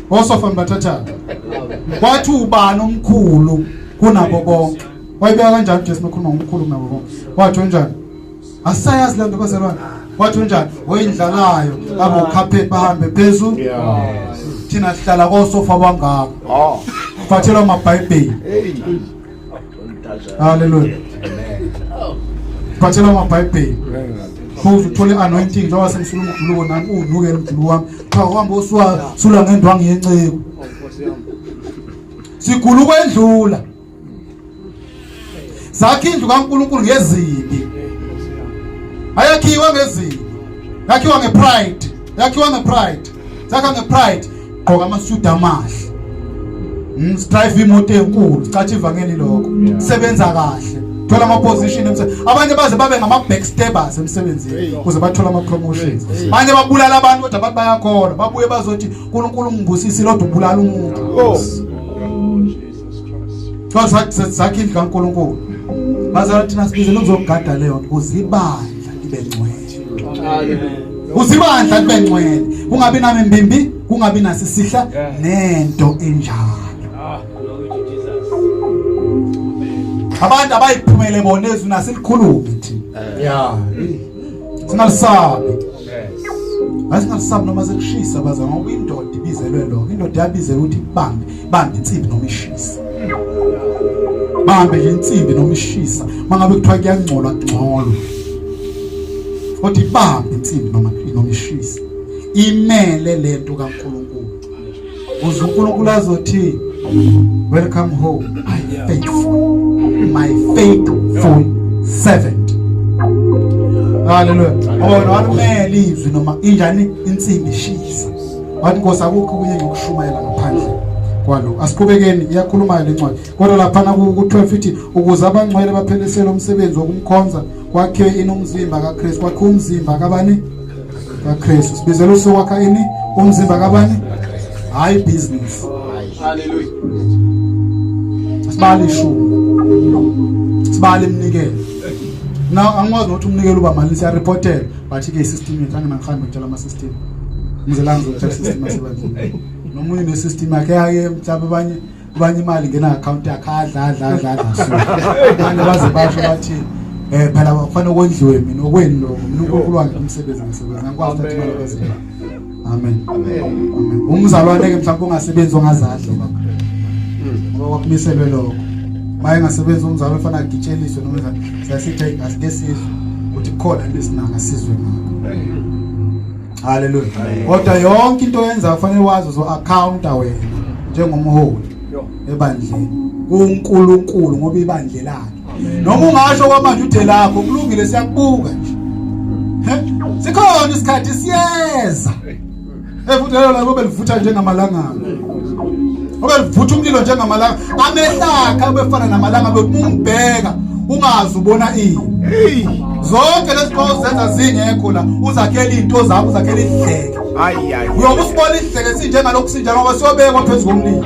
osofa mbathatha kwathi ubani omkhulu kunabo bonke wayibeka kanjani Jesu nokhuluma ngomkhulu kunabo bonke wathi njani asayazi lento bazalwane wathi njani oyindlalayo abokhaphe bahambe phezulu thina sihlala kosofa bangaka fathelwa amaBhayibheli haleluya fathelwa amaBhayibheli futhi uthole anointing njengoba sengisuluma umjuluko nami unuke umjuluko wami cha uhamba usula ngendwangu yenceko sigulu kwendlula zakhe indlu kaNkulunkulu ngezibi ayakhiwa ngezibi yakhiwa ngepride zakha ngepride gqoka amasudu amahle drive imoto enkulu sicathi ivangeli lokho sebenza kahle thola ama position abanye baze babe ngama backstabbers emsebenzini ukuze bathola ama promotions manje babulala abantu kodwa abantu bayakhona babuye bazothi uNkulunkulu ungibusisi lodwa ubulala umuntu Jesus zakhe indlu kaNkulunkulu bazalwa thina sibizele ukuzogada leyo uzibandla libe ngcwele uzibandla libe ngcwele kungabi nami mbimbi kungabi nasisihla nento enjalo abantu abayiphumele bona ezwi nasilikhuluma thina yeah singalisabi asingalisabi noma sekushisa baza ngoba indoda ibizelwe lokho indoda yabizelwe ukuthi bambe insimbi noma ishisa bambe nje insimbi noma ishisa mangabe kuthiwa kuyangcola ngcolo uthi bambe insimbi noma ishisa imele lento kaNkulunkulu uze uNkulunkulu azothi welcome home my faithful servant haleluya ngoba walumele izwi noma injani insimbi ishisa wathi Nkosi akukho kunye ngokushumayela ngaphandle kwalo asiqhubekeni iyakhuluma lencwadi kodwa lapha ku12 ithi ukuze abangcwele baphelisele umsebenzi wokumkhonza kwakhe inomzimba kaKristu kwakhe umzimba kabani kaKristu sibizela usokwakha ini umzimba kabani hayi business haleluya sibale ishumi sibale imnikelo na angikwazi ukuthi umnikelo uba mali siya reportela bathi ke system yethu anginakhamba ngitshela ama system ngizela ngizotshela system asebenzile nomunye ne system yakhe yake mhlawumbe abanye imali ngena account yakhe adla manje baze basho bathi phela kufanele ukondliwe mina okweni lo uNkulunkulu wange umsebenzi ngisebenza ngikwazi ukuthi imali bazile. Amen. Umzalwane ke mhlawumbe ungasebenzi ongazadla baba ngokumiselwe lokho maye ngasebenza umzalwane ufana agitsheliswe noma siyasithi asike sizwe ukuthi khona lesinanga sizwe ngakho. Haleluya. Kodwa yonke into yenza kufanele wazi uzo account wena njengomholi ebandleni kuNkulunkulu ngoba ibandle lakhe. Noma ungasho kwamanje uthe lakho kulungile siyakubuka nje. Sikhona isikhathi siyeza. Futhi lelo la kube livutha njengamalangana. Obe livutha umlilo njengamalanga. Amehlakha befana namalanga bekumbheka ungazi ubona ini. Zonke lezi zenza zingekho la uzakhela into zakho uzakhela idleke. Uyobusibona idleke sinjengalokhu sinjalo ngoba siyobekwa phezulu komlilo.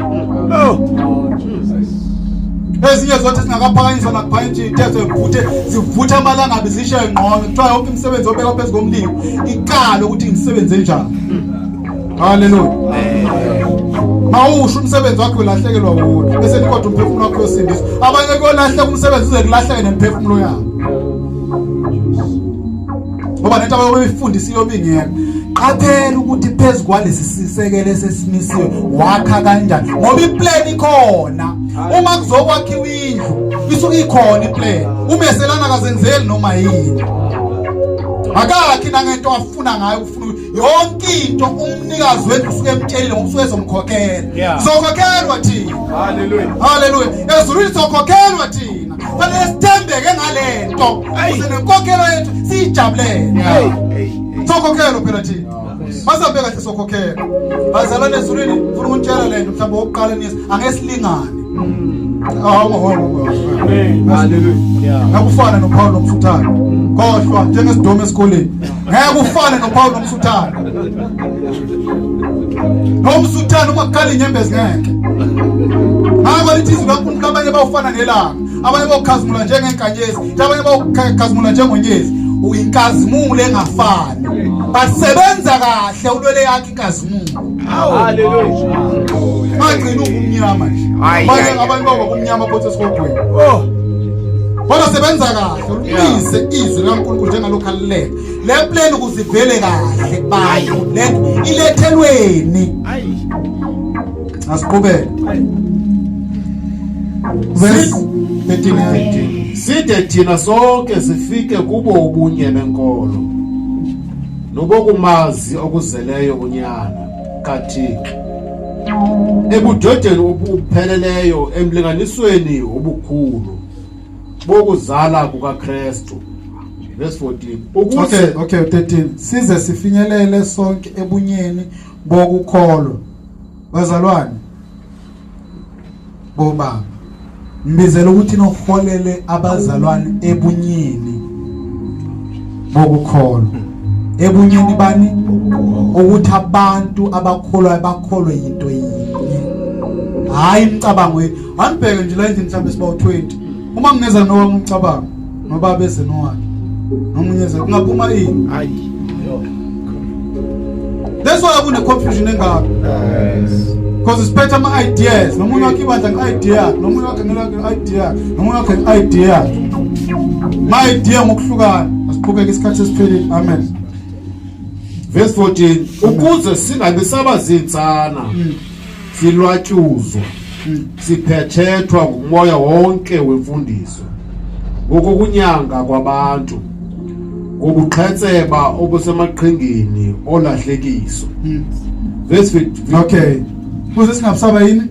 Ezinye zonke singakaphakanyiswa nakuphakanyiswa ithethe zivutha amalanga bezishe ngqono kuthiwa yonke imisebenzi obeka phezulu komlilo ikalo ukuthi ngisebenze njani. Haleluya. Mawusho umsebenzi wakho ulahlekelwa wona bese nikodwa umphefumulo wakho uyosindiswa. Abanye kuyolahleka umsebenzi uze kulahleke nemphefumulo yakho. Ngoba nento abayifundisa iyobingeka. Qaphela ukuthi phezulu kwalesi sisekele sesimisiwe wakha kanjani ngoba iplan ikhona. Uma kuzokwakhiwa indlu isuke ikhona iplan. Umeselana kazenzeli noma yini. Akakhi nangento afuna ngayo ufuna yonke into umnikazi wethu usuke emtshelile ngokusuke ezomkhokhela. Uzokhokhelwa thina. Haleluya. Ezulwini sokhokhelwa thina. Fanele sithembeke ngalento. Ukuze nenkokhelo yethu sijabulele. Sokhokhelwa phela thina. Masabe kahle sokhokhelwa. Bazalwane ezulwini ufuna ukutshela lento mhlawumbe oqala nisi angesilingane. Haleluya. Ngakufana noPaul nomfuthana. Khohlwa njengesidome esikoleni. Ngeke ufane noPaul nomfuthana. Nomfuthana uma kuqala inyembezi ngeke. Ngakho lithi izwi kaNkulunkulu abanye bawufana nelanga, abanye bawukhazimula njengenkanyezi, abanye bawukhazimula njengonyezi. Uyinkazimulo engafani. Basebenza kahle ulwele yakhe inkazimulo. Haleluya. Magcina ubumnyama nje. Abanye baba ubumnyama phose sikogweni. Bona sebenza kahle ulise izwi laNkulunkulu njengalokho alilele. Le plan ukuzivele kahle bayo lento ilethelweni. Asiqhubeke. Verse 13. Side thina sonke sifike kubo ubunye benkolo nobokumazi okuzeleyo unyana kaThixo ebudodeni obupheleleyo emlinganisweni obukhulu bokuzala kukaKristu. Verse 14. Okay 13. Size sifinyelele sonke ebunyeni bokukholwa. Bazalwane boba mbizela ukuthi noholele abazalwane ebunyeni bokukholwa. Ebunyeni bani ukuthi abantu abakholwa into yinye. Hayi imicabango yethu. Anibheke nje la endlini mhlawumbe siba u20. Uma ngingeza nowami umcabango ngoba bese nowakhe. Nomunye eze kungaphuma ini? Hayi. That's why akune confusion engaka. Because it's better my ideas. Nomunye wakhe ibandla ngeidea, nomunye wakhe ngeidea, nomunye wakhe ngeidea. My idea ngokuhlukana. Asiqhubeke isikhathi sesiphelile. Amen. Verse 14. Ukuze singabe sabazinsana silwatyuzwa siphethethwa ngumoya wonke wemfundiso ngokunyanga kwabantu ngobuqhetseba obusemaqhingini olahlekiso. Verse 15. Okay. Kuze singabusaba yini?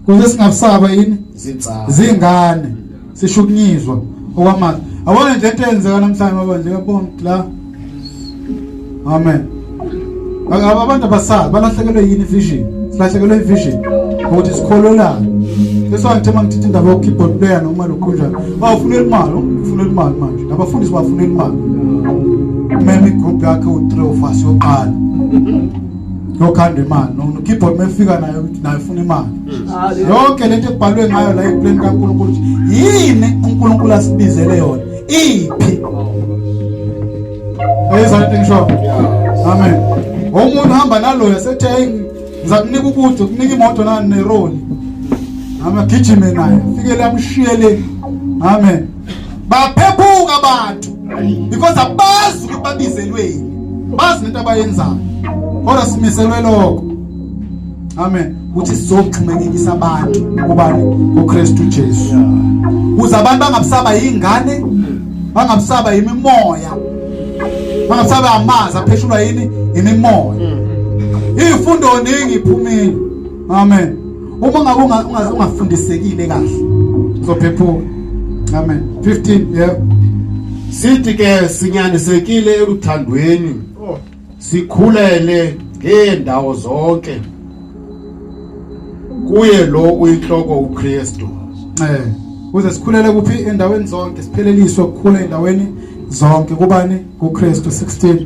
Kuze singabusaba yini? Zingane. Sishukunyizwa okwamanje. Awona nje into eyenzeka namhlanje manje yabona la. Amen. Abantu abasaba balahlekelwe yini vision? Silahlekelwe vision. Ukuthi sikholola. Bese ngithema ngithi indaba yo keyboard player noma lokhunjana. Bawufunela imali, ufunela imali manje. Nabafundisi bafunela imali. Meme group yakhe u3 of us yoqala. yokhanda imali no-keyboard mefika nayo ifuna imali yonke lento ebhalwe ngayo la eplan kaNkulunkulu yini uNkulunkulu asibizele yona iphi ayizanto ngisho amen umuntu hamba naloyo sethe ngiza kunika ukudla kunika imoto nani neroli amagijime naye fikele amshiyele amen baphephuka abantu because abazi ukuthi babizelweni bazi into abayenzayo kodwa simiselwe lokho amen ukuthi sizoxhumekisa abantu kubani uKristu Jesu uze abantu bangabusaba ingane bangabusaba imimoya bangabusaba amazi apheshulwa yini imimoya izifundo ningi iphumile amen uma ngabe ungafundisekile kahle uzophephuka amen 15 yeah sithi ke sinyanisekile ekuthandweni sikhulele ngeendawo zonke kuye lo uyinhloko uKristu uze sikhulele kuphi endaweni zonke sipheleliswe ukukhula endaweni zonke kubani kuKristu 16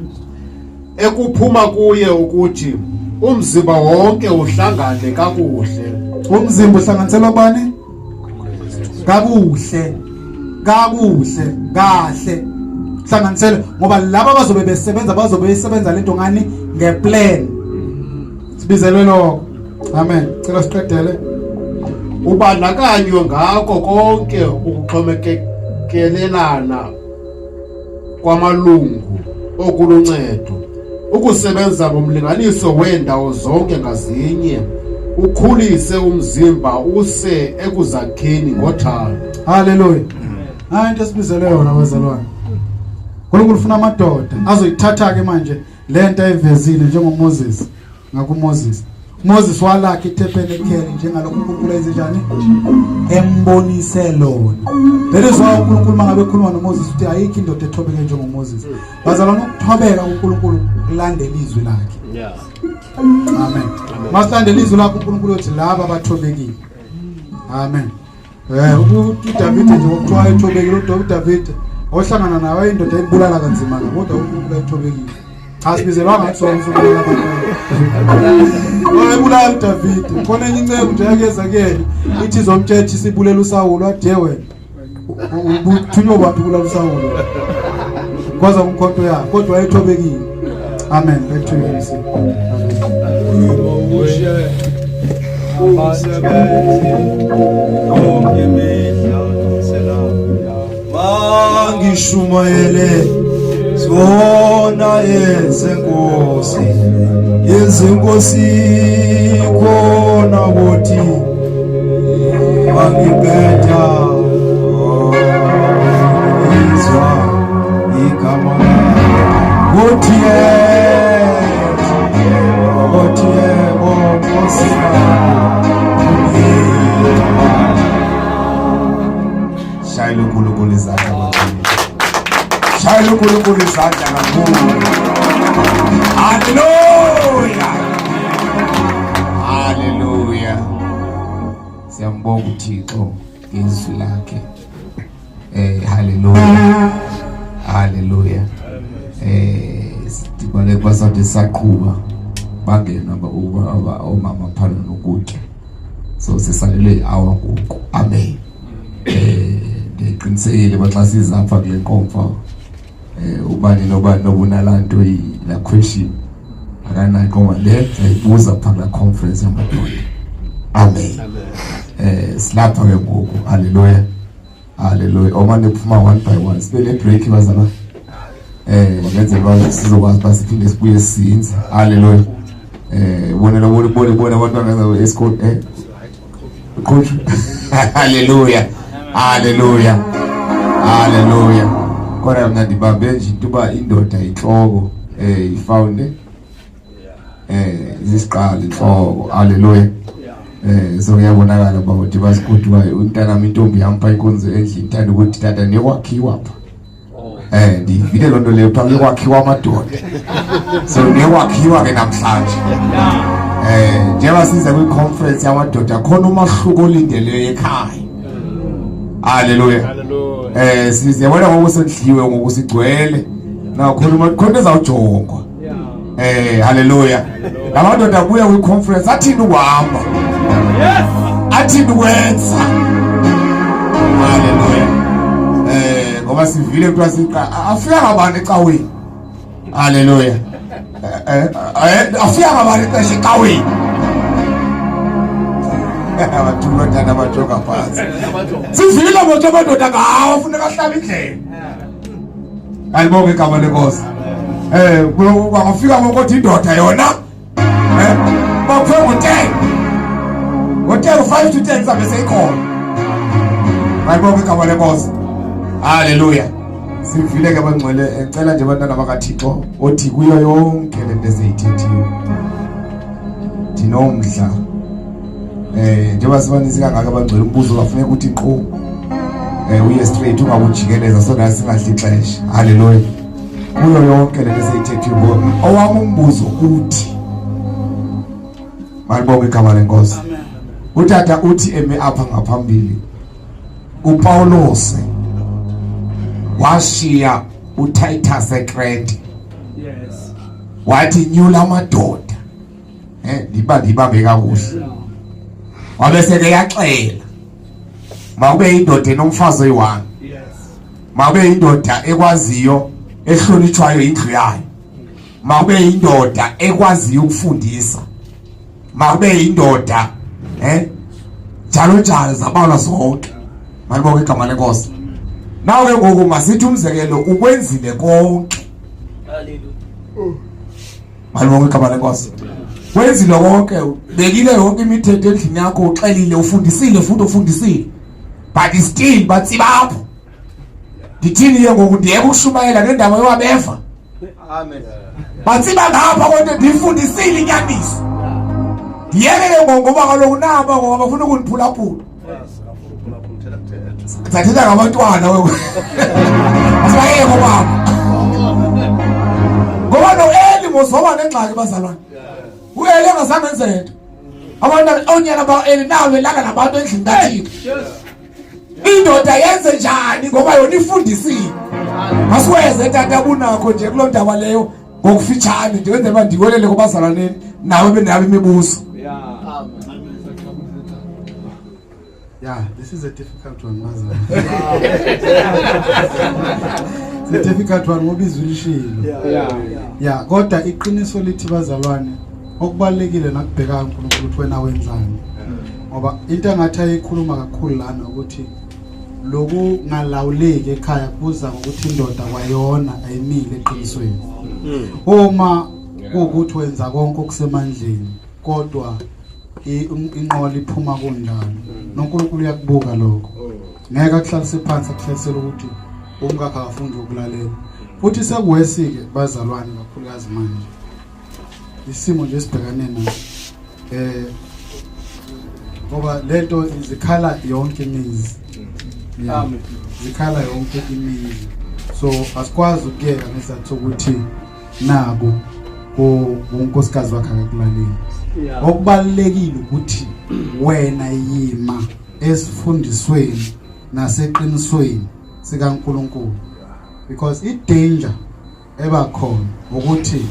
ekuphuma kuye ukuthi umzimba wonke uhlangane kakuhle umzimba uhlanganiselwa bani kakuhle kahle hlanganisele ngoba laba bazobe besebenza lento ngani ngeplan sibizelwe lokho amen cela siqedele ubandakanywe ngakho konke ukuxhomekelelana kwamalungu okuluncedo ukusebenza ngomlinganiso wendawo zonke ngazinye ukhulise umzimba use ekuzakheni ngothando haleluya into esibizelwe yona bazalwane uNkulunkulu ufuna amadoda azoyithatha ke manje lento evezile njengoMoses ngakuMoses Moses walakha itabernacle njengalokho uNkulunkulu ayenzenjani embonise lona lezi wa uNkulunkulu mangabe ekhuluma noMoses uthi ayikho indoda ethobeke njengoMoses bazalwane ukuthobeka uNkulunkulu kulandela izwi lakhe amen masithandele izwi lakhe uNkulunkulu uthi laba abathobekile amen uDavid nje ukuthiwa ethobekile uDavid ohlangana nawe indoda ebulala kanzima kodwa uNkulunkulu ayithobekile asibizelwa ngathi sonke oyebulala uDavid khona enye incebo nje yakeza kuyena ithi izomthetha isibulela uSawulu ade wena ubuthunywa abantu bulala uSawulu kwaza umkhonto yakhe kodwa ayithobekile amen lethunyisi Mangishumayele zona yezenkosi khona bothi mangibetha izwa igama bothi bonkosi shayela uNkulunkulu izandla kakhulu shayela uNkulunkulu izandla kakhulu haleluya siyambonga uThixo ngezwi lakhe haleluya sidibale basathi saqhuba bangena omama phana nokutya so sisalele awa ngoku amen ngiqinisekile baxa sizapha kule nkomfa ubani nobunalanto la question akanayo koma le sayibuza phakla conference yamadoda amen silapha ke ngoku haleluya omane kuphuma one by one sibele break bazana ngenze bazo sizokwazi basiphinde sibuye sinze haleluya bona abantwana esikole coach haleluya kodwa mina ndibambe nje intuba indoda inhloko ifound zisiqala inhloko haleluya so ngiyabonakala baba ukuthi basikudukayo untana intombi yampa inkonzo endlini ithanda ukuthi tata nekwakhiwa apha ndivile lonto leyo phambi kwakhiwa amadoda so nekwakhiwa ke namhlanje njengoba siza kwi conference yamadoda khona umahluko olindeleyo ekhaya haleluya siyabona ngokusendliwe ngokusigcwele na khona ezawujongwa Hallelujah. Labantu abuya kwi conference athini ukuhamba. Athini ukwenza. Hallelujah. Ngoba sivile kuthiwa siqa afika abantu ecaweni. Hallelujah. Afika abantu ecaweni. Abantu bathanda bajoga phansi. Sivile abantu abadoda ngawo funeka ahlala indlela. Ayibonke igama lenkosi. Bangafika ngokuthi indoda yona baphe ngo-10 5 to 10 sabe seyikhona. Ayibonke igama lenkosi. Hallelujah. Sivile ke bangcwele ecela nje abantwana bakaThixo othi kuyo yonke lento eseyithethiwe dinomdla njengoba sibanisi kangaka abangcwele umbuzo bafuneka ukuthi qho uye straight ungakujikeleza sona singadli ixesha. Hallelujah. Kuyo yonke lento eseyithethiwe owami umbuzo uthi malibonke igama lenkosi. Utata uthi eme apha ngaphambili uPawulos washiya uTitus eKrete. Yes. Wathi nyula amadoda ndibambe kakuhle. Wabese ke yaxela mawube indoda enomfazi oyi-1. Yes. Mawube indoda ekwaziyo ehlonitshwayo indlu yayo. Mawube indoda ekwaziyo ukufundisa. Mawube indoda njalo zabalwa zonke. Malibonke igama lenkosi. Nawe ngoku masithi umzekelo ukwenzile konke. Hallelujah. Malibonke igama lenkosi. Wenzile konke, bekile yonke imithetho endlini yakho, uxelile, ufundisile futhi ufundisile. But still batsibapho. Ndithini ke ngoku ndiyeke ukushumayela ngendaba yowabeva. Amen. Batsiba ngapha kodwa ndifundisile inyaniso. Ndiyeke ke ngoba kaloku naba ngoba bafuna ukundiphulaphula. Sathetha ngabantwana wewe. Asibayeke baba. Ngoba lo Eli mozoba nengxaki bazalwane. Uele ngazange nzenze. Abantu onyana ba Eli nawe langa nabantu endlini kaThixo. Indoda yenze njani ngoba yona ifundisile. Masiweze tata bunakho nje kuloo ndaba leyo ngokufitshane njengenze bandikolele kubazalwaneni nawe benabe imibuzo. Yeah, this is a difficult one, Mazala. It's a difficult one, ngoba izulishilo. Yeah, kodwa iqiniso lithi bazalwane okubalekile nakubheka uNkulunkulu ukuthi wena wenzani. Ngoba into engathi ayikhuluma kakhulu lana ukuthi loku ngalawuleki ekhaya kuza ngokuthi indoda kwayona ayimile eqinisweni. Uma ukuthi wenza konke okusemandleni kodwa inqola iphuma kunjalo. noNkulunkulu uyakubuka lokho. Ngeke akuhlalise phansi akuhlasela ukuthi umkakhe akafundi ukulalela. Futhi sekuwesike bazalwane kakhulukazi manje. Isimo nje sibhekane naso. Ngoba lento izikhala yonke imizi. Amen. Zikhala yonke imizi. So asikwazi ukuyeka ngesathu ukuthi nabo unkosikazi wakhe akakulalela. Okubalekile ukuthi wena yima esifundisweni naseqinisweni sikaNkulunkulu. Because idanger ebakhona ukuthi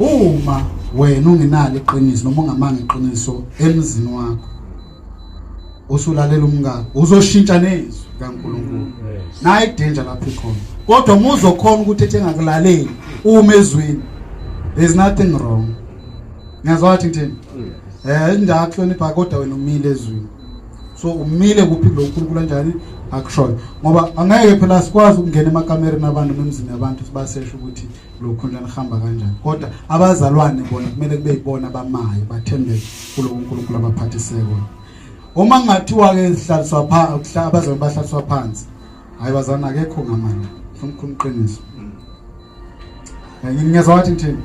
uma wena ungenalo iqiniso noma ungamanga iqiniso emzini wakho usulalela umngaka uzoshintsha nezwi kaNkulunkulu. Nayi danger lapho ikhona. Kodwa uma uzokhona ukuthi ethi engakulaleli uma ezweni, there's nothing wrong. Ngiyazwa wathi ngithini? Indaba hlonipha kodwa wena umile ezweni. So umile kuphi lo uNkulunkulu kanjani akushoyo. Ngoba angeke phela sikwazi ukungena emakamera nabantu nemizini yabantu sibaseshe ukuthi lokhu njani hamba kanjani. Kodwa abazalwane bona kumele kube yibona abamayo bathembe kulo uNkulunkulu abaphathiseke wona. Uma ngathiwa ke sihlaliswa phansi abazalwane bahlaliswa phansi. Hayi bazana akekho ngamandla. Ufuna uqiniso. Ngiyazwa wathi ngithini?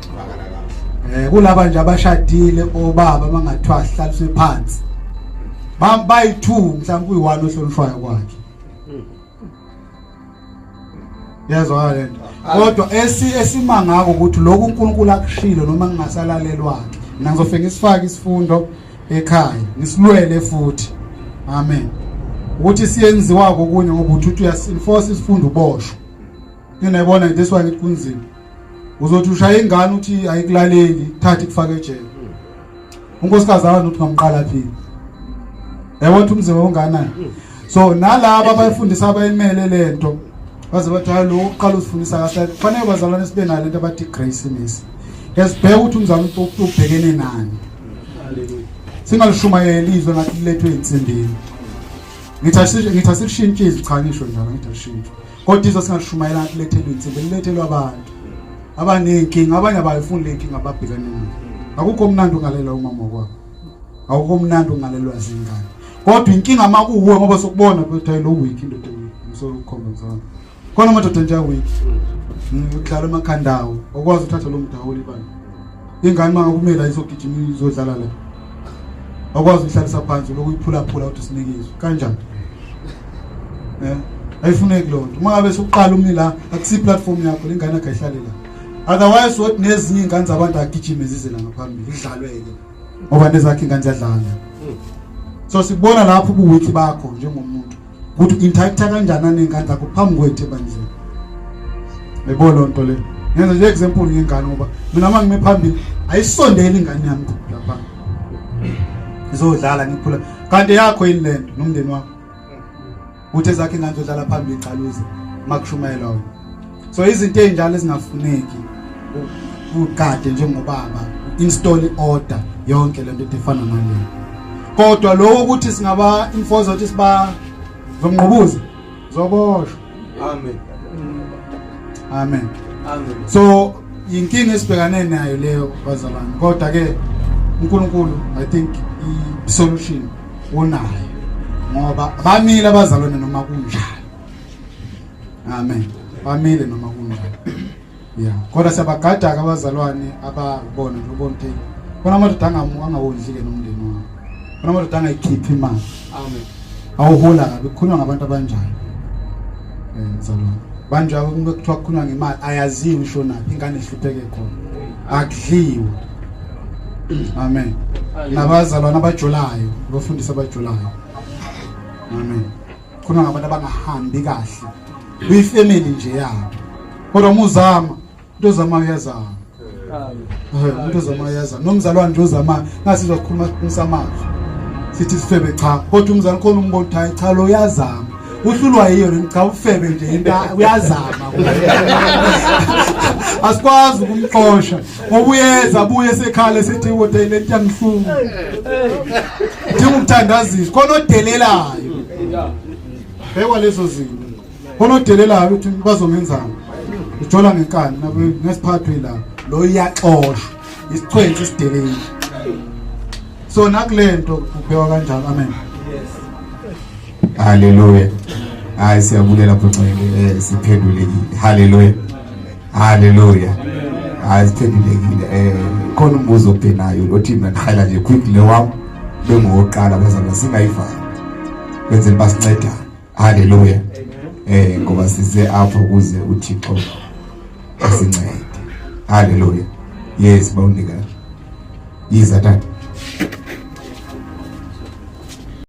Kulaba nje abashadile obaba bangathiwa sihlaliswe phansi. Bayi2 mhlawumbe uyi1 ohlonishwayo kwakhe. Yazwa lento. Kodwa esimangako ukuthi lokhu uNkulunkulu akushilo noma ngingasalalelwa. Mina ngizofika ngisifake isifundo ekhaya, ngisilwele futhi. Amen. Ukuthi siyenziwa kokunye ngoba uthi uyasinforce isifundo uboshwe. Ngiyabona this one kunzima. uzothi ushaya ingane uthi ayikulaleli thatha ikufake ejele unkosikazi abantu uthi ngamqala phi yabona ukuthi umzimba ongana so nalabo abayifundisa abayimele lento baze bathi hayi lo uqala usifundisa kahle kufanele bazalwane sibe nayo lento abathi graciness yasibheka ukuthi umzalwane ubhekene nani singalushumayeli izwe ngathi lethwe insimbini ngithi asikushintshe cha ngisho njalo ngithi ashintshe kodwa izwe singalushumayela ngathi lethelwe insimbi lethelwe abantu abanenkinga abanye abayifuni lenkinga ababhekane nayo akukho umnandi ungalela umama wakho akukho umnandi ungalelwa zingane kodwa inkinga makuwe ngoba sokubona ukuthi lo week into ngisokukhomba ngizona khona amadoda nje week ngidlala emakhandawo okwazi uthatha lo mdawuli bani ingane mangakumela izogijima izodlala la akwazi ukuhlalisa phansi lokuyiphula phula ukuthi sinikizwe kanjani ayifuneki lonto mangabe sokuqala umila akusi platform yakho lengane akayihlalela otherwise what nezinye ingane zabantu agijime zize la ngaphambili idlalweke ngoba nezakhe ingane ziyadlala so sibona lapho ubuwiki bakho njengomuntu ukuthi interacta kanjani nengane zakho phambi kwethu ebandleni yebo lonto le ngenza nje example ngengane ngoba mina mangime phambili ayisondele ingane yami lapha izodlala ngiphula kanti yakho yini lento nomndeni wakho uthi ezakhe ingane zodlala phambili iqaluze makushumayela wena so izinto ezinjalo ezingafuneki ukade njengobaba install order yonke lento efana naleyo kodwa lokho ukuthi singaba enforce ukuthi siba zomnqubuza zoboshwa amen so inkinga esibhekane nayo leyo bazalwane kodwa ke uNkulunkulu I think I solution unayo ngoba bamile abazalwane noma kunjani amen bamile noma kunjani yeah kodwa siyabagada abazalwane ababona ubona ukuthi bona amadoda angawondlike nomndeni wakhe bona amadoda angayikhiphi imali amen awuhola kabi kukhulunywa ngabantu abanjani ngizalwane manje akuthiwa kukhulunywa ngemali ayaziwe ishonaphi ingane ihlupheke khona akudliwe amen nabazalwane abajolayo bafundisa abajolayo amen kukhulunywa ngabantu abangahambi kahle kuyifamily nje yabo kodwa umuzama into zama uyazama into zama uyazama nomzalwane nje uzama ngasizwa ukukhuluma umsamazo sithi sifebe cha kodwa umzalwane khona umbona cha lo uyazama uhlulwa yiyo cha ufebe nje into uyazama asikwazi ukumxosha ngoba uyeza abuye esekhale sithi kodwa lento yangihlunga ngikuthandazisa khona odelelayo bekwa lezo zinto khona odelelayo ukuthi bazomenzana ujola ngenkani nabe ngesiphathwe la lo uyaxoshwa isichwenzi isideleli so nakulento ubhewa kanjalo amen haleluya hayi siyabulela phoxeke siphendulekile haleluya haleluya hayi siphendulekile khona umbuzo ophenayo othi mina ngikhala nje quickly wami bengoqala bazalwa singayivali benzeni basinceda haleluya ngoba size apha ukuze uThixo asincede haleluya yes bawunika yiza tata